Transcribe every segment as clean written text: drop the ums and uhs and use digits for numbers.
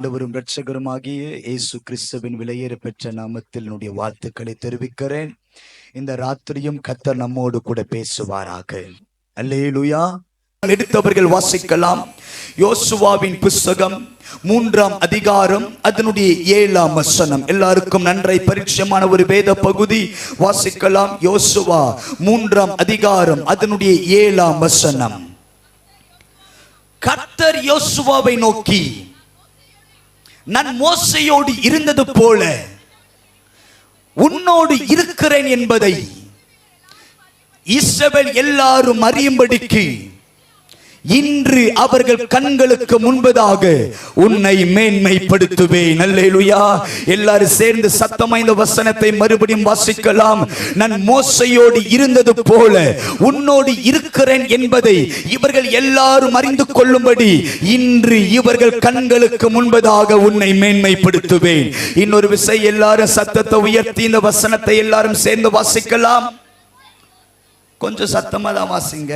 ஆண்டவரும் இரட்சகருமாகிய இயேசு கிறிஸ்துவின் விலையேற பெற்ற நாமத்தில் என்னுடைய வாழ்த்துக்களை தெரிவிக்கிறேன். இந்த ராத்திரியும் கர்த்தர் நம்மோடு கூட பேசுவாராக. அல்லேலூயா. எடுத்தவர்கள் வாசிக்கலாம். யோசுவாவின் புஸ்தகம் 3ஆம் அதிகாரம் அதனுடைய 7ஆம் வசனம். எல்லாருக்கும் நன்றாய் பரிச்சயமான ஒரு வேத பகுதி. வாசிக்கலாம். யோசுவா 3ஆம் அதிகாரம் அதனுடைய 7ஆம் வசனம். கர்த்தர் யோசுவாவை நோக்கி, நான் மோசையோடு இருந்தது போல உன்னோடு இருக்கிறேன் என்பதை இஸ்ரவேல் எல்லாரும் அறியும்படிக்கு இன்று அவர்கள் கண்களுக்கு முன்பதாக உன்னை மேன்மைப்படுத்துவேன். அல்லேலூயா. எல்லாரும் சேர்ந்து சத்தமா இந்த வசனத்தை மறுபடியும் வாசிக்கலாம். நான் மோசையோடு இருந்தது போல உன்னோடு இருக்கிறேன் என்பதை இவர்கள் எல்லாரும் அறிந்து கொள்ளும்படி இன்று இவர்கள் கண்களுக்கு முன்பதாக உன்னை மேன்மைப்படுத்துவேன். இன்னொரு விசை எல்லாரும் சத்தத்தை உயர்த்தி இந்த வசனத்தை எல்லாரும் சேர்ந்து வாசிக்கலாம். கொஞ்சம் சத்தமா தான் வாசிங்க.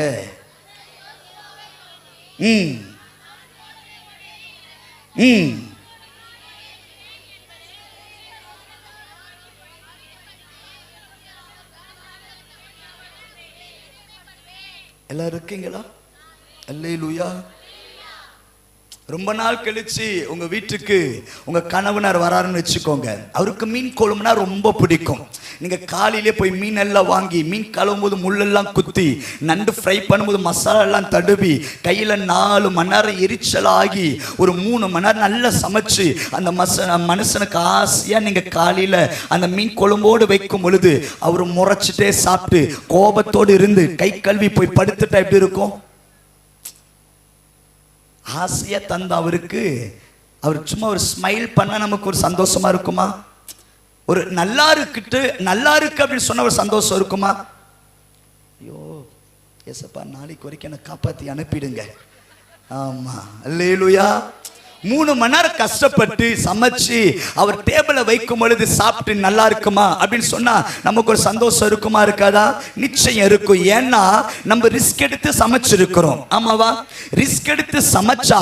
எல்லாரும் இருக்கீங்களா? அல்லேலூயா. ரொம்ப நாள் கழிச்சு உங்க வீட்டுக்கு உங்க கணவனார் வராருன்னு வச்சுக்கோங்க. அவருக்கு மீன் குழம்புனா ரொம்ப பிடிக்கும். நீங்க காலையிலே போய் மீன் எல்லாம் வாங்கி மீன் கழுவும் போது முள்ளெல்லாம் குத்தி நண்டு ஃப்ரை பண்ணும்போது மசாலா எல்லாம் தடுவி கையில 4 மணி நேரம் எரிச்சலாகி ஒரு 3 மணி நேரம் நல்லா சமைச்சு அந்த மனுஷனுக்கு ஆசையா நீங்க காலையில அந்த மீன் குழம்போடு வைக்கும் பொழுது அவர் முறைச்சிட்டே சாப்பிட்டு கோபத்தோடு இருந்து கை கழுவி போய் படுத்துட்டா எப்படி இருக்கும்? ஆசையா தந்த அவருக்கு அவர் சும்மா ஒரு ஸ்மைல் பண்ண நமக்கு ஒரு சந்தோஷமா இருக்குமா? ஒரு நல்லா இருக்கு அப்படின்னு சொன்ன ஒரு சந்தோஷம் இருக்குமா? ஐயோ ஏசப்பா நாளைக்கு வரைக்கும் என்னை காப்பாத்தி அனுப்பிடுங்க. ஆமா. அல்லேலூயா. 3 மணி நேரம் கஷ்டப்பட்டு சமைச்சு அவர் டேபிள வைக்கும் பொழுது சாப்பிட்டு நல்லா இருக்குமா அப்படின்னு சொன்னா நமக்கு ஒரு சந்தோஷம் இருக்குமா? இருக்காதா? நிச்சயம் இருக்கும். ஏன்னா நம்ம ரிஸ்க் எடுத்து சமைச்சிருக்கிறோம். ஆமாவா? ரிஸ்க் எடுத்து சமைச்சா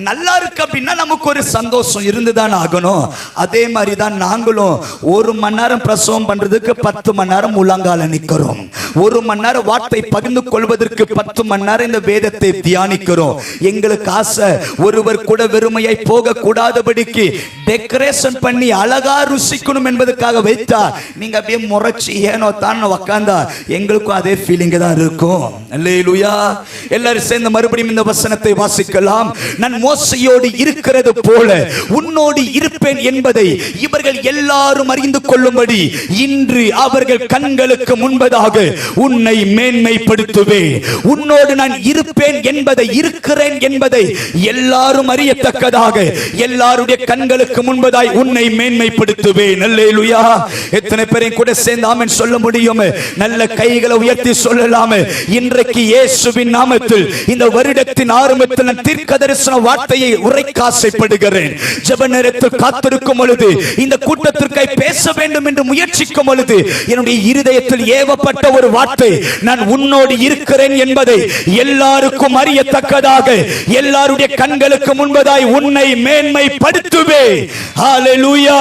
நல்லா இருக்கு அப்படின்னா நமக்கு ஒரு சந்தோஷம் இருந்துதான் ஆகணும். அதே மாதிரி தான் நாங்களும் 1 மணி நேரம் பிரசவம் பண்றதுக்கு 10 மணி நேரம் உள்ளங்கால நிக்கிறோம். 1 மணி நேரம் வார்த்தை பகிர்ந்து கொள்வதற்கு 10 மணி நேரம் இந்த வேதத்தை தியானிக்கிறோம். எங்களுக்கு ஆசை ஒருவர் கூட வெறுமை போக கூடாதபடிக்கு டெக்கரேஷன் பண்ணி அழகா ருசிக்கணும் என்பதற்காக வைத்தா நீங்க அப்படியே முறைச்சி ஏனோ தான் உட்கார்ந்தா எங்களுக்கும் அதே ஃபீலிங் தான் இருக்கும். அல்லேலூயா. எல்லாரும் சேர்ந்து மறுபடியும் இந்த வசனத்தை வாசிக்கலாம். நான் மோசையோடு இருக்கிறது போல உன்னோடு இருப்பேன் என்பதை இவர்கள் எல்லாரும் அறிந்து கொள்ளும்படி இன்று அவர்கள் கண்களுக்கு முன்பதாக உன்னை மேன்மைப்படுத்துவேன். உன்னோடு நான் இருப்பேன் என்பதை இருக்கிறேன் என்பதை எல்லாரும் அறியத்தக்கதாக எல்லாருடைய கண்களுக்கு முன்பதாய் உன்னை மேன்மைப்படுத்துவேன். அல்லேலூயா. எத்தனை பேரையும் கூட சேர்ந்து ஆமென் சொல்ல முடியும்? நல்ல கைகளை உயர்த்தி சொல்லலாம். இன்றைக்கு இயேசுவின் நாமத்தில் இந்த வருடத்தின் ஆரம்பத்தில் நான் தீர்க்கதரிசன வார்த்தையை உரைக்க ஆசைப்படுகிறேன். ஜெப நேரத்தில் காத்திருக்கும் பொழுது இந்த கூட்டத்திற்காய் பேச வேண்டும் என்று முயற்சிக்கும் பொழுது என்னுடைய இருதயத்தில் ஏவப்பட்ட ஒரு வார்த்தை, நான் உன்னோடு இருக்கிறேன் என்பதை எல்லாருக்கும் அறியத்தக்கதாக எல்லாருடைய கண்களுக்கு முன்பதாய் உன்னை மேன்மைப்படுத்துவே. ஹalleluya.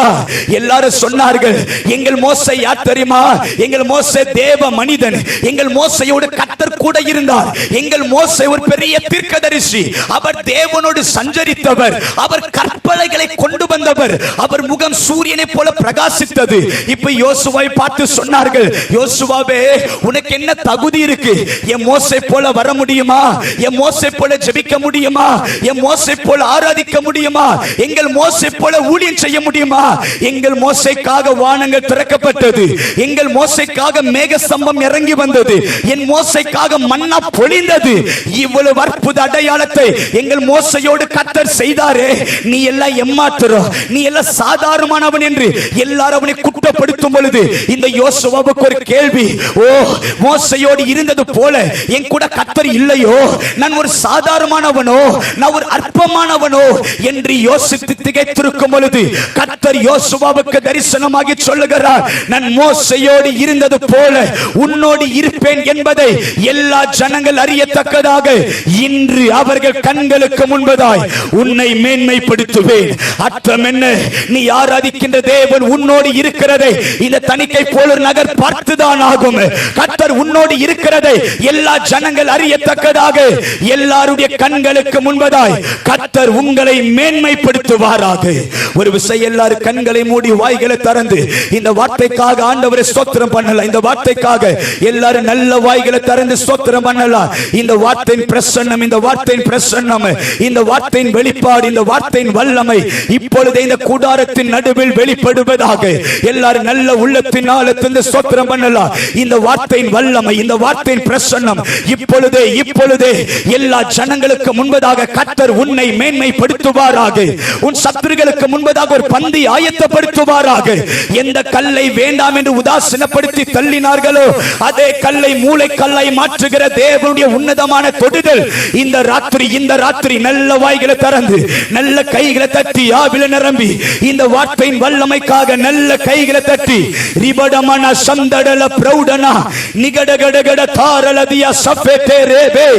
எல்லாரும் சொன்னார்கள், எங்கள் மோசே யார் தெரியுமா? எங்கள் மோசே தேவ மனிதன். எங்கள் மோசேயோடு கர்த்தர் கூட இருந்தார். எங்கள் மோசே ஒரு பெரிய தீர்க்கதரிசி. அவர் தேவனோடு சஞ்சரித்தவர். அவர் கற்பனைகளை கொண்டு வந்தவர். அவர் முகம் சூரியனை போல பிரகாசித்தது. இப்ப யோசுவாவை பார்த்து சொன்னார்கள், யோசுவாவே உனக்கு என்ன தகுதி இருக்கு? என் மோசே போல வர முடியுமா? என் மோசே போல ஜெபிக்க முடியுமா? என் மோசே போல ஆராதிக்க முடியுமா? எங்கள் மோசே போல ஊழியம் செய்ய முடியுமா? எங்கள் மோசேக்காக வானங்கள் திறக்கப்பட்டது. எங்கள் மோசேக்காக மேக ஸ்தம்பம் இறங்கி வந்தது. என் மோசேக்காக மன்னா பொழிந்தது. இவ்வளவு அற்புத அடையாளத்தை எங்கள் மோசையோடு கர்த்தர் செய்தாரே. நீ எல்லாம் ஏமாத்துறோம், நீ எல்லாம் சாதாரண சாதாரணமானவன் என்று எல்லாரும் அவனை குற்றப்படுத்தும் பொழுது இந்த யோசுவாவுக்கு ஒரு கேள்வி, ஓ மோசையோடு இருந்தது போல என் கூட கர்த்தர் இல்லையோ, நான் ஒரு சாதாரணமானவனோ, நான் ஒரு அற்பமானவனோ என்று யோசித்து திகைத்திருக்கும் பொழுது கர்த்தர் யோசுவாவுக்கு தரிசனமாகி சொல்லுகிறார், நான் மோசையோடு இருந்தது போல உன்னோடு இருப்பேன் என்பதை எல்லா ஜனங்கள் அறியத்தக்கதாக இன்று அவர்கள் கண்களுக்கு முன்பதாய் உன்னை மேன்மைப்படுத்துவேன். அர்த்தம் என்ன? நீ ஆராதிக்கின்ற தேவன் உன்னோடு இருக்கிறதை இந்த தணிக்கை போல நகர் பார்த்துதான் ஆகும். கர்த்தர் உன்னோடு இருக்கிறதை எல்லா ஜனங்கள் அறியத்தக்கதாக எல்லாருடைய கண்களுக்கு முன்பதாய் கர்த்தர் உங்களை மேன்மைப்படுத்துவாராக. ஒரு விஷயம், எல்லாரும் கண்களை மூடி வாய்களை திறந்து இந்த வார்த்தைக்காக ஆண்டவரை ஸ்தோத்திரம் பண்ணலாம். இந்த வார்த்தைக்காக எல்லாரும் நல்ல வாய்களை திறந்து ஸ்தோத்திரம் பண்ணலாம். இந்த வார்த்தையின் பிரசன்னம், இந்த வார்த்தையின் பிரசன்னம், இந்த வார்த்தையின் வெளிப்பாடு, இந்த வார்த்தையின் வல்லமை இப்பொழுது இந்த கூடாரத்தின் நடுவில் வெளிப்படுவதாக எல்லாரும் நல்ல உள்ளத்தின் ஆழத்திலிருந்து ஸ்தோத்திரம் பண்ணலாம். இந்த வார்த்தையின் வல்லமை, இந்த வார்த்தையின் பிரசன்னம் இப்பொழுதே எல்லா ஜனங்களுக்கு முன்பதாக கர்த்தர் உன்னை மேன்மைப்படுத்துவாராக. உன் சத்துருக்களுக்கு முன்பதாக ஒரு பந்தி ஆயத்தப்படுத்துவாராக. எந்த கல்லை வேண்டாம் என்று உதாசீனப்படுத்தி தள்ளினார்களோ அதே கல்லை மூளை கல்லை மாற்றுகிற தேவனுடைய உன்னதமான தொடுதல் இந்த ராத்திரி நல்ல வாய்களை திறந்து நல்ல கைகளை தட்டி ஆவில நிரம்பி இந்த வார்த்தையின் வல்லமைக்காக நல்ல கைகளை தட்டி ரிபடமன சந்தடல பிரௌடனா நிகடகடகட தாரலதியா சஃபேதே ரேபே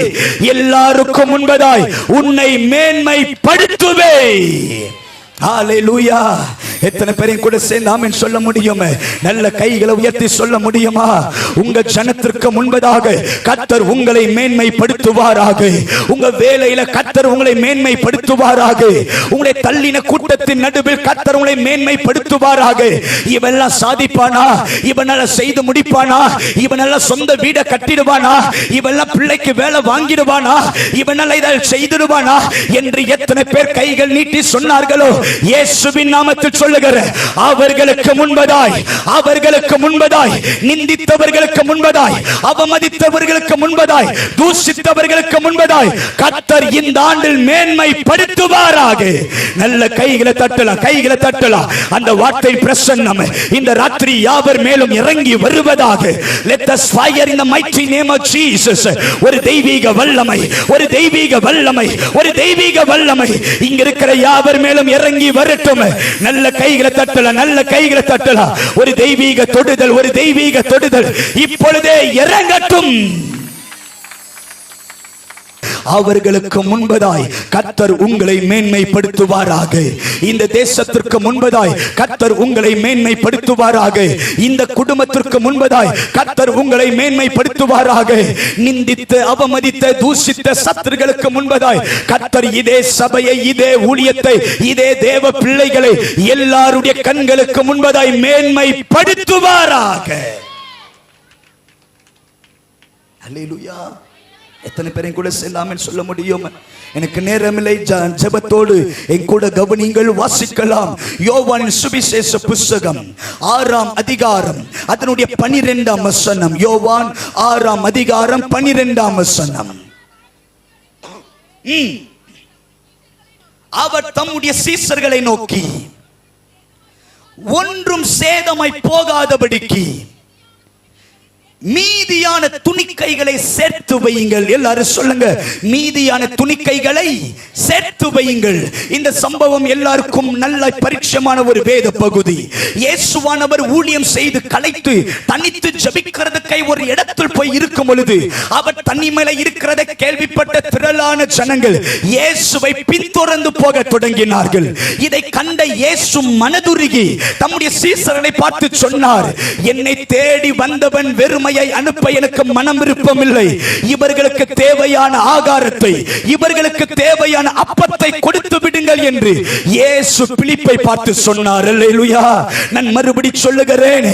எல்லாருக்கும் முன்பதாய் உன்னை மேன்மைப்படுத்துவே. ஹalleluya. எத்தனை பேரையும் கூட சேர்ந்து ஆமென் சொல்ல முடியும்? நல்ல கைகளை உயர்த்தி சொல்ல முடியுமா? உங்க ஜனத்திற்கு முன்பதாக கர்த்தர் உங்களை மேன்மைப்படுத்துவாராக. உங்க வேலையில கர்த்தர் உங்களை மேன்மைப்படுத்துவாராக. உங்களை தள்ளின கூட்டத்தின் நடுவில் கர்த்தர் உங்களை மேன்மைப்படுத்துவாராக. இவெல்லாம் சாதிப்பானா? இவனால செய்து முடிப்பானா? இவனால சொந்த வீட கட்டிடுவானா? இவெல்லாம் பிள்ளைக்கு வேலை வாங்கிடுவானா? இவனால இதை செய்திடுவானா என்று எத்தனை பேர் கைகள் நீட்டி சொன்னார்களோ இயேசுவின் நாமத்தில் சொல்லுகிற அவர்களுக்கு முன்பதாய் நிந்தித்தவர்களுக்கு முன்பதாய் அவமதித்தவர்களுக்கு முன்பதாய் தூஷித்தவர்களுக்கு முன்பதாய் கர்த்தர் இந்த ஆண்டில் மேன்மைப்படுத்துவாராக. நல்ல கைகளை தட்டலாம். அந்த வார்த்தை பிரசன்னம் இந்த ராத்திரி யாவர் மேலும் இறங்கி வருவதாக. Let us fire in the mighty name of Jesus. ஒரு தெய்வீக வல்லமை இங்க இருக்கிற யாவர் மேலும் இறங்கி வரட்டும். நல்ல கைகளை தட்டலாம். ஒரு தெய்வீக தொடுதல் இப்பொழுதே இறங்கட்டும். அவர்களுக்கு முன்பதாய் கர்த்தர் உங்களை மேன்மைப்படுத்துவாராக. இந்த தேசத்திற்கு முன்பதாய் கர்த்தர் உங்களை மேன்மைப்படுத்துவாராக. இந்த குடும்பத்திற்கு முன்பதாய் கர்த்தர் உங்களை மேன்மைப்படுத்துவாராக. நிந்தித்து அவமதித்த தூஷித்த சத்துருக்களுக்கு முன்பதாய் கர்த்தர் இதே சபையை, இதே ஊழியத்தை, இதே தேவ பிள்ளைகளை எல்லாருடைய கண்களுக்கு முன்பதாய் மேன்மைப்படுத்துவாராக. அல்லேலூயா. எத்தனை பேரையும் கூட செல்லாமல் சொல்ல முடியும்? எனக்கு நேரமில்லை, ஜெபத்தோடு என் கூட கவனிங்கள், வாசிக்கலாம். யோவானின் சுவிசேஷ புத்தகம் 6ஆம் அதிகாரம் அதனுடைய 12ஆம் வசனம். யோவான் 6ஆம் அதிகாரம் 12ஆம் வசனம். அவர் தம்முடைய சீஷர்களை நோக்கி ஒன்றும் சேதமாய் போகாதபடிக்கு மீதியான துணிக்கைகளை சேர்த்து வையுங்கள். எல்லாரும் சொல்லுங்க, மீதியான துணிக்கைகளை சேர்த்து வையுங்கள். இந்த சம்பவம் எல்லாருக்கும் நல்ல பரிச்சயமான ஒரு வேத பகுதி. இயேசுவானவர் ஊழியம் செய்து களைத்து தனித்து ஜெபிக்கிறதுக்கை ஒரு இடத்தில் போய் இருக்கும் பொழுது அவர் தனிமையில இருக்கிறதை கேள்விப்பட்ட திரளான ஜனங்கள் இயேசுவை பின்தொடர்ந்து போக தொடங்கினார்கள். இதை கண்ட இயேசு மனதுருகி தம்முடைய சீஷர்களை பார்த்து சொன்னார், என்னை தேடி வந்தவன் வெறுமையை அனுப்ப எனக்கு மனம் விருப்பமில்லை. இவர்களுக்கு தேவையான ஆகாரத்தை, இவர்களுக்கு தேவையான அப்பத்தை கொடுத்து விடுங்கள் என்று இயேசு பிலிப்பை பார்த்து சொன்னார். அல்லேலூயா. நான் மறுபடி சொல்லுகிறேன்,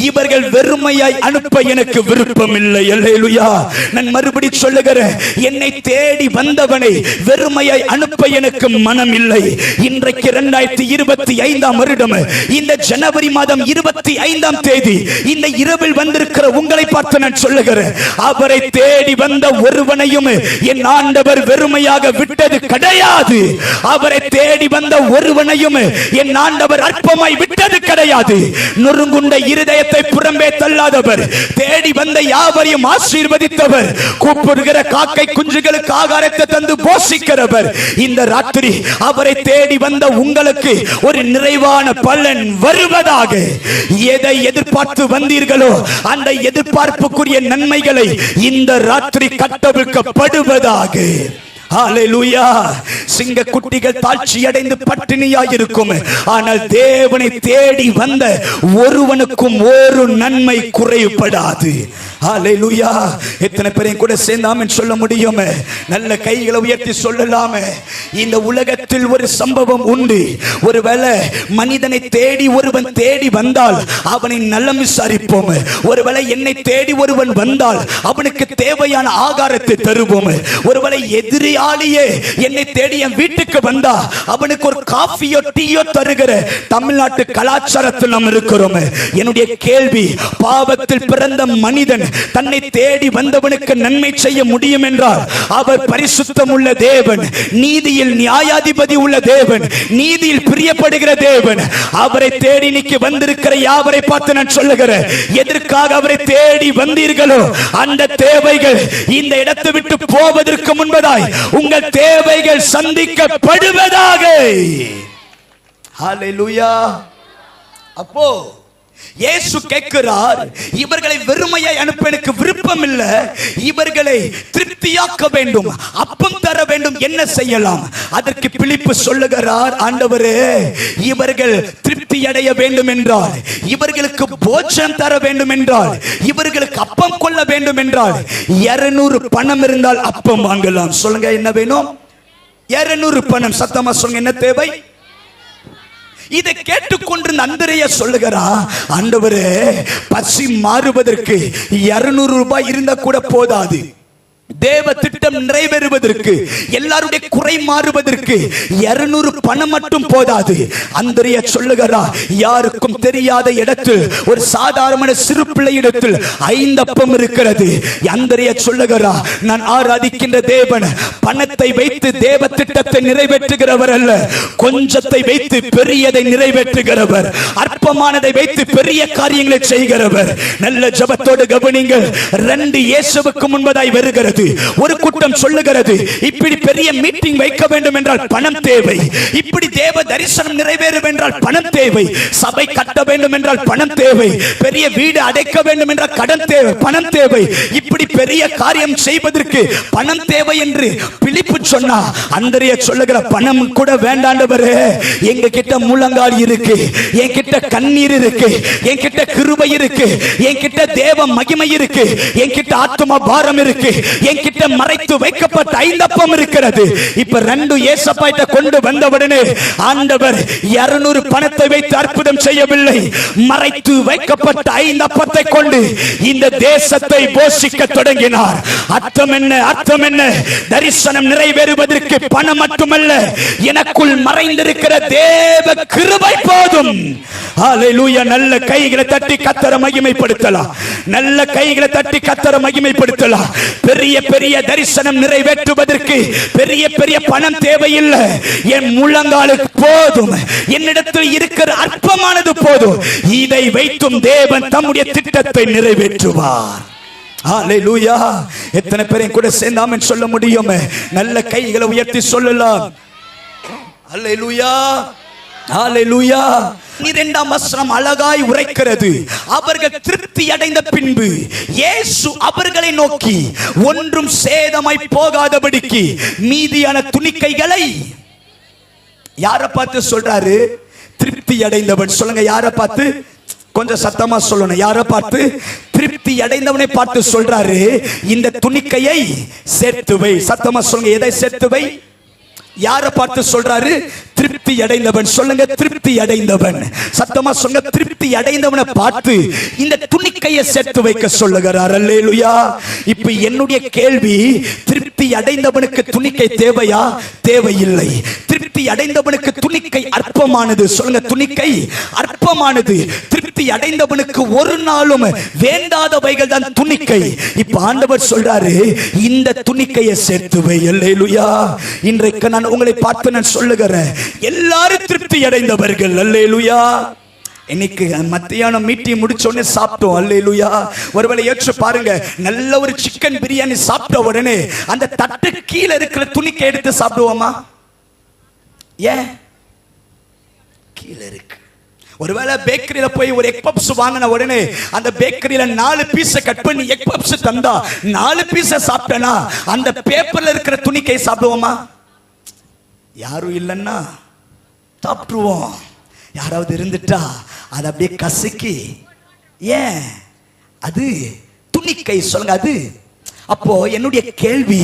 இவர்கள் வெறுமையாய் அனுப்ப எனக்கு விருப்பமில்லை. அல்லேலூயா. நான் மறுபடி சொல்லுகிறேன், என்னை தேடி வந்தவனை வெறுமையாய் அனுப்ப எனக்கு மனம் இல்லை. இன்றைக்கு 2025ஆம் வருடம் இந்த ஜனவரி மாதம் 25ஆம் தேதி இந்த இரவில் வந்திருக்கிற உங்களை பார்த்து நான் சொல்லுகிறேன், அவரை தேடி வந்த ஒருவனையும் என் ஆண்டவர் வெறுமையாக விட்டது கிடையாது. அவரை தேடி வந்த ஒருவனையும் என் ஆண்டவர் அற்பமாய் விட்டது கிடையாது. நொறுங்குண்ட இருதயத்தை புறம்பே தள்ளாதவர், தேடி வந்த யாவரையும் ஆசீர்வதித்தவர், கூப்பிடுகிற காக்கை குஞ்சுகளுக்கு ஆகாரத்தை தந்து போஷிக்கிறவர். இந்த ராத்திரி அவரை தேடி வந்த உங்களுக்கு ஒரு நிறைவான பலன் வருவதாக. எதை எதிர்பார்த்து வந்தீர்களோ அந்த எதிர்பார்ப்புக்குரிய நன்மைகளை இந்த ராத்திரி கட்டவிழ்க்கப்படுவதாக. ஹல்லேலூயா. சிங்க குட்டிகள் தாழ்ச்சி அடைந்து பட்டினியாய் இருக்கும், ஆனால் தேவனை தேடி வந்த ஒருவனுக்கும் ஒரு நன்மை குறைபடாது. ஹல்லேலூயா. எத்தனை பேரையும் கூட சேர்ந்தாம சொல்ல முடியும்? நல்ல கைகளை உயர்த்தி சொல்லலாமே. இந்த உலகத்தில் ஒரு சம்பவம் உண்டு. ஒருவேளை மனிதனை தேடி ஒருவன் தேடி வந்தால் அவனை நலம் விசாரிப்போம். ஒருவேளை என்னை தேடி ஒருவன் வந்தால் அவனுக்கு தேவையான ஆகாரத்தை தருவோம். ஒருவேளை எதிரியாளியே என்னை தேடி என் வீட்டுக்கு வந்தா அவனுக்கு ஒரு காஃபியோ டீயோ தருகிற தமிழ்நாட்டு கலாச்சாரத்தில் நாம் இருக்கிறோம். என்னுடைய கேள்வி, பாவத்தில் பிறந்த மனிதன் தன்னை தேடி வந்தவனுக்கு நன்மை செய்ய முடியும் என்றால் அவர் பரிசுத்தம் உள்ள தேவன், நீதியில் நியாயாதிபதி உள்ள தேவன், நீதியில் பிரியப்படுகிற தேவன். அவரை தேடி நிக்க வந்திருக்கிற யாவரை பார்த்து நான் சொல்லுகிறேன், எதற்காக அவரை தேடி வந்தீர்களோ அந்த தேவைகள் இந்த இடத்தை விட்டு போவதற்கு முன்பதாய் உங்கள் தேவைகள் சந்திக்கப்படுவதாக. ஹல்லேலூயா. அப்போ இயேசு கேட்கிறார், இவர்களை வெறுமையாய் அனுப்ப எனக்கு விருப்பம் இல்லை, இவர்களை திருப்தியாக்க வேண்டும், அப்பம் தர வேண்டும், என்ன செய்யலாம்? அதற்கு பிலிப்பு சொல்லுகிறார், ஆண்டவரே, இவர்கள் திருப்தி அடைய வேண்டும் என்றால், இவர்களுக்கு போஜனம் தர வேண்டும் என்றால், இவர்களுக்கு அப்பம் கொள்ள வேண்டும் என்றால் 200 பணம் இருந்தால் அப்பம் வாங்கலாம். சொல்லுங்க, என்ன வேணும்? 200 பணம். சத்தமா சொல்லுங்க, என்ன தேவை? இதை கேட்டுக்கொண்டிருந்த அந்திரேயா சொல்லுகிறா, ஆண்டவரே, பசி மாறுவதற்கு 200 ரூபாய் இருந்தா கூட போதாது. தேவ திட்டம் நிறைவேறுவதற்கு, எல்லாருடைய குறை மாறுவதற்கு 200 பணம் மட்டும் போதாது. அந்திரேயா சொல்லுகிறா, யாருக்கும் தெரியாத இடத்தில் ஒரு சாதாரண சிறு பிள்ளை இடத்தில் 5 அப்பம் இருக்கிறது. அந்திரேயா சொல்லுகிறா, நான் ஆராதிக்கின்ற தேவன் பணத்தை வைத்து தேவ திட்டத்தை நிறைவேற்றுகிறவர் அல்ல, கொஞ்சத்தை வைத்து பெரியதை நிறைவேற்றுகிறவர், அற்பமானதை வைத்து பெரிய காரியங்களை செய்கிறவர். நல்ல ஜபத்தோடு கவனிங்கள். 2 இயேசுவுக்கு முன்பதாய் வருகிறது. ஒரு கூட்டம் சொல்லுகிறது, இப்படி பெரிய மீட்டிங் வைக்க வேண்டும் என்றால் பணம் தேவை, இப்படி தேவ தரிசனம் நிறைவேற என்றால் பணம் தேவை, சபை கட்ட வேண்டும் என்றால் பணம் தேவை, பெரிய வீடு அடைக்க வேண்டும் என்றால் கடன் தேவை, பணம் தேவை, இப்படி பெரிய காரியம் செய்வதற்கு பணம் தேவை என்று பிலிப்பு சொன்னா, அந்திரேயா சொல்லுகிற, பணம் கூட வேண்டாண்டவரே, எங்க கிட்ட முழங்கால் இருக்கு, என்கிட்ட கண்ணீர் இருக்கு, என்கிட்ட கிருபை இருக்கு, என்கிட்ட தேவ மகிமை இருக்கு, என்கிட்ட ஆத்தும பாரம் இருக்கு, என்கிட்ட மறைத்து வைக்கப்பட்ட 5 அப்பம் இருக்கிறது. இப்ப 2 ஏசப்பாயிட்ட கொண்டு வந்தவுடனே ஆண்டவர் 200 பணத்தை வைத்து அற்புதம் செய்யவில்லை, மறைத்து வைக்கப்பட்ட 5 அப்பத்தை கொண்டு இந்த தேசத்தை போஷிக்க தொடங்கினார். அர்த்தம் என்ன? அர்த்தம் என்ன? தரிசனம் நிறைவேறுவதற்கு பணம் மட்டுமல்ல, எனக்குள் மறைந்திருக்கிற தேவ கிருபை போதும். ஹல்லேலூயா. நல்ல கைகளை தட்டி கர்த்தரை மகிமைப்படுத்தலாம். நல்ல கைகளை தட்டி கர்த்தரை மகிமைப்படுத்தலாம். பெரிய பெரிய தரிசனம் நிறைவேற்றுவதற்கு பெரிய பெரிய பணம் தேவையில்லை, என் முழங்காலுக்கு போதும், என்னிடத்தில் இருக்கிற அற்பமானது போதும். இதை வைத்தும் தேவன் தம்முடைய திட்டத்தை நிறைவேற்றுவார். ஹல்லேலூயா. எத்தனை பேரையும் கூட சேர்ந்தாம சொல்ல முடியும்? நல்ல கைகளை உயர்த்தி சொல்லலாம். ஹல்லேலூயா. ஹல்லேலூயா. 12ஆம் வசனம் அழகாய் உரைக்கிறது, அவர்கள் திருப்தி அடைந்த பின்பு இயேசு அவர்களை நோக்கி, ஒன்றும் சேதமாய் போகாதபடிக்கு மீதியான துணிக்கைகளை, யாரை பார்த்து சொல்றாரு? திருப்தி அடைந்தவன். சொல்லுங்க, யாரை பார்த்து? கொஞ்சம் சத்தமா சொல்லணும். யாரை பார்த்து? திருப்தி அடைந்தவனை பார்த்து சொல்றாரு, இந்த துணிக்கையை சேர்த்து வை. சத்தமா சொல்லுங்க, எதை சேர்த்து வை? யாரை பார்த்து சொல்றாரு? திருப்தி அடைந்தவன். சொல்லுங்க, திருப்தி அடைந்தவன். சத்தமா சொல்லுங்க, திருப்தி அடைந்தவனை பார்த்து இந்த துணிக்கையை சேர்த்து வைக்க சொல்லுகிறார். அல்லேலூயா. இப்ப என்னுடைய கேள்வி, திருப்தி அடைந்தவனுக்கு துணிக்கை தேவையா? தேவையில்லை. திருப்தி அடைந்தவனுக்கு துணிக்கை அற்பமானது. சொல்லுங்க, துணிக்கை அற்பமானது. திருப்தி அடைந்தவனுக்கு ஒரு நாளும் வேண்டாதவைகள் தான் துணிக்கை. இப்ப ஆண்டவர் சொல்றாரு, இந்த துணிக்கையை சேர்த்து வை. அல்லேலூயா. இன்றைக்கு நான் உங்களை பார்த்து நான் சொல்லுகிறேன், எல்லாரும் திருப்தி அடைந்தவர்கள். அல்லேலூயா. இன்னைக்கு மத்தியானம் மீட்டிங் முடிச்ச உடனே சாப்பிட்டோம். அல்லேலூயா. ஒருவேளை ஏற்று பாருங்க, நல்ல ஒரு சிக்கன் பிரியாணி சாப்பிட்ட உடனே அந்த தட்டு கீழே இருக்கிற துணிக்கை எடுத்து சாப்பிடுவோமா? ஏன்? கீழே இருக்கு. ஒருவேளை பேக்கரியில போய் ஒரு எக் பப்ஸ் வாங்கின உடனே அந்த பேக்கரியில 4 பீஸை கட் பண்ணி எக் பப்ஸ் தந்தா 4 பீஸை சாப்பிட்டனா அந்த பேப்பர்ல இருக்கிற துணிக்கை சாப்பிடுவோமா? யாரும் இல்லைன்னா சாப்பிடுவோம். யாராவது இருந்துட்டா அதை அப்படியே கசக்கி, ஏன்? அது துணிக்கை. சொல்லுங்க, அது. அப்போ என்னுடைய கேள்வி,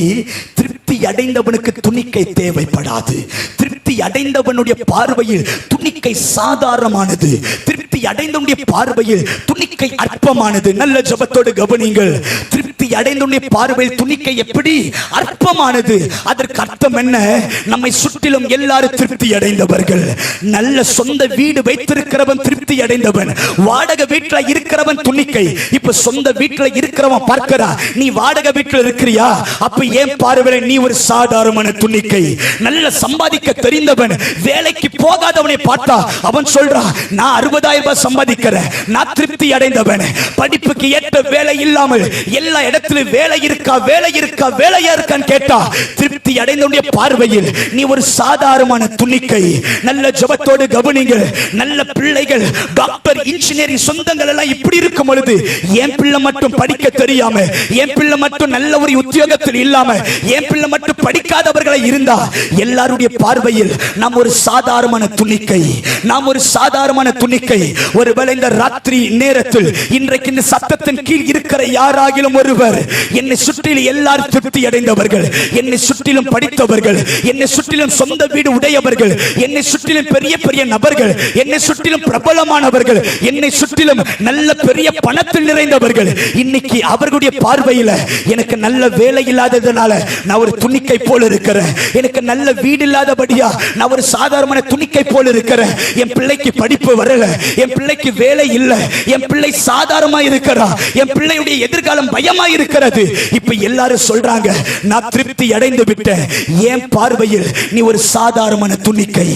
திருப்தி அடைந்தவனுக்கு துணிக்கை தேவைப்படாது. திருப்தி அடைந்தவனுடைய பார்வையில் துணிக்கை சாதாரணமானது. திருப்தி அடைந்தவனுடைய பார்வையில் துணிக்கை அற்பமானது. நல்ல ஜெபத்தோடு கவனிங்கள். திருப்தி அடைந்தவனுடைய பார்வையில் துணிக்கை எப்படி அற்பமானது? அதற்கு அர்த்தம் என்ன? நம்மை சுற்றிலும் எல்லாரும் திருப்தி அடைந்தவர்கள். நல்ல சொந்த வீடு வைத்திருக்கிறவன் திருப்தி அடைந்தவன். வாடகை வீட்டில் இருக்கிறவன் துணிக்கை. இப்ப சொந்த வீட்டில் இருக்கிறவன் பார்க்கிறா, நீ வாடகை வீட்டில் இருக்கிறியா? அப்ப ஏன் பார்வையில் நீ ஒரு சாதாரணமான துணிக்கை. நல்ல சம்பாதிக்க தெரிந்தவன் வேலைக்கு போகாதவனை பார்த்தா அவன் சொல்றான், நான் 60,000 ரூபாய் சம்பாதிக்கிறேன், நான் திருப்தி அடைந்தவன். படிப்புக்கு ஏற்ற வேலை இல்லாமல் எல்லா இடத்திலும் வேலை இருக்கா, வேலை இருக்கா, வேலையா இருக்கான்னு கேட்டா திருப்தி அடைந்தவனுடைய பார்வையில் நீ ஒரு சாதாரணமான துணிக்கை. நல்ல ஜெபத்தோடு கவனிங்கள். நல்ல பிள்ளைகள், டாக்டர், இன்ஜினியரிங் சொந்தங்கள் எல்லாம் இப்படி இருக்கும் பொழுது என் பிள்ளை மட்டும் படிக்க தெரியாம, என் பிள்ளை மட்டும் நல்ல ஒரு உத்தியோகத்தில் இல்லாம, என் பிள்ளை மட்டும் படிக்காதவர்களை இருந்தா எல்லாருடைய பார்வையில் நாம் ஒரு சாதாரணமான துணிக்கை. நாம் ஒரு சாதாரணமான துணிக்கை. ஒருவேளை இந்த ராத்திரி நேரத்தில் இன்றைக்கு இந்த சத்தத்தின் கீழ் இருக்கிற யாராகிலும் ஒருவர், என்னை சுற்றிலும் எல்லாரும் திருப்தி அடைந்தவர்கள், என்னை சுற்றிலும் படித்தவர்கள், என்னை சுற்றிலும் சொந்த வீடு உடையவர்கள், என்னை சுற்றிலும் பெரிய பெரிய நபர்கள், என்னை சுற்றிலும் பிரபலமானவர்கள், என்னை சுற்றிலும் நல்ல பெரிய பணத்தில் நிறைந்தவர்கள், இன்னைக்கு அவர்களுடைய பார்வையில் எனக்கு நல்ல வேலை இல்லாததுனால நான் ஒரு துணிக்கை போல இருக்கிறேன். எனக்கு நல்ல வீடு இல்லாதபடியா நான் ஒரு சாதாரண துணிக்கை போல இருக்கிறேன். என் பிள்ளைக்கு படிப்பு வரல, என் பிள்ளைக்கு வேலை இல்லை, என் பிள்ளை சாதாரணமா இருக்கிறா, என் பிள்ளையுடைய எதிர்காலம் பயமா இருக்கிறது. இப்ப எல்லாரும் சொல்றாங்க, நான் திருப்தி அடைந்து விட்டேன். என் பார்வையில் நீ ஒரு சாதாரணமான துணிக்கை.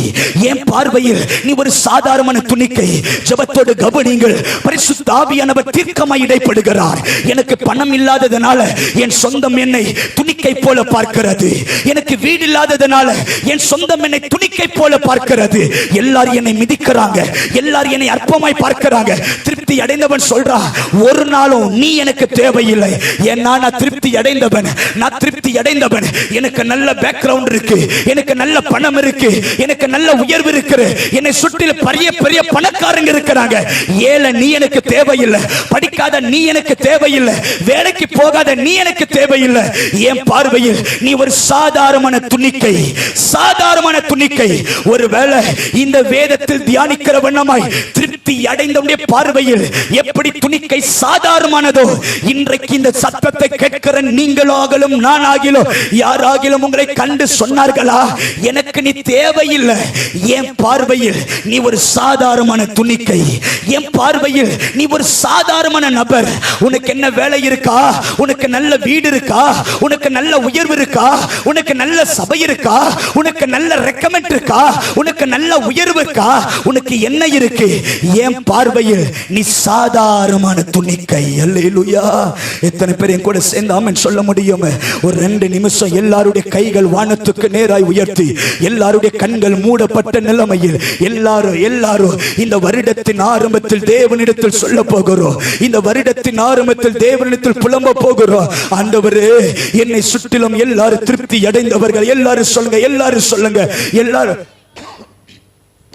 என் பார்வையில் நீ ஒரு சாதாரணமான துணிக்கை. ஜெபத்தோடு கவனிங்கள். பரிசுத்த ஆவியானவர் தீர்க்கமாய் இடைப்படுகிறார். எனக்கு பணம் இல்லாததனால என் சொந்தம் என்னை துணிக்கை போல பார்க்கிறது. எனக்கு வீடு இல்லாததனால என் சொந்தம் என்னை துணிக்கை போல பார்க்கிறது. எல்லாரும் என்னை மிதிக்கிறாங்க, எல்லாரும் என்னை அற்பமாய் பார்க்கிறாங்க. திருப்தி அடைந்தவன் சொல்றா, ஒரு நாளும் நீ எனக்கு தேவையில்லை. ஏன்னா நான் திருப்தி அடைந்தவன், நான் திருப்தி அடைந்தவன். எனக்கு நல்ல பேக்ரவுண்ட் இருக்கு, எனக்கு நல்ல பணம் இருக்கு, எனக்கு நல்ல உயர்வு இருக்கு, என்னை சுற்றிலும் பெரிய பெரிய பணக்காரங்க இருக்கிறாங்க. ஏழை நீ எனக்கு தேவையில்லை, படிக்காத நீ எனக்கு தேவையில்லை, வேலைக்கு போகாத நீ எனக்கு தேவையில்லை. என் பார்வையில் நீ ஒரு சாதாரணமான துணிக்கை, சாதாரணமான துணிக்கை. ஒருவேளை இந்த வேதத்தில் தியானிக்கிற வண்ணமாய் திருப்தி அடைந்தவனுடைய பார்வையில் எப்படி துணிக்கை சாதாரணமானதோ, இன்றைக்கு இந்த சத்தத்தை கேட்கிற நீங்களாகிலும் நானாகிலும் யாராகிலும் உங்களை கண்டு சொன்னார்களா, எனக்கு நீ தேவையில்லை. என் பார்வையில் நீ ஒரு சாதாரணமான துணிக்கை. என் பார்வையில் நீ ஒரு சாதாரணமான நபர். உனக்கு என்ன வேலை இருக்கா? உனக்கு நல்ல வீடு இருக்கா? உனக்கு நல்ல உயர்வு இருக்கா? உனக்கு நல்ல சபை இருக்கா? உனக்கு நல்ல ரெக்கமெண்ட் இருக்கா? உனக்கு நல்ல உயர்வு இருக்கா? உனக்கு என்ன இருக்கு? என் பார்வையில் நீ சாதாரணமான துணிக்கை. அல்லேலூயா. எத்தனை பேர் என் கூட சேர்ந்து ஆமென் சொல்ல முடியும்? ஒரு 2 நிமிஷம் எல்லாருடைய கைகள் வானத்துக்கு நேராய் உயர்த்தி, எல்லாருடைய கண்கள் மூடப்பட்ட நிலைமையில் எல்லாரும் இந்த வருடத்தின் ஆரம்பத்தில் தேவனிடத்தில் சொல்ல போகிறோம். இந்த வருடத்தின் ஆரம்பத்தில் தேவனிடத்தில் புலம்ப போகிறோம். ஆண்டவரே, என்னை சுற்றிலும் எல்லாரும் திருப்தி அடைந்தவர்கள். எல்லாரும் சொல்லுங்க, எல்லாரும் சொல்லுங்க, எல்லாரும்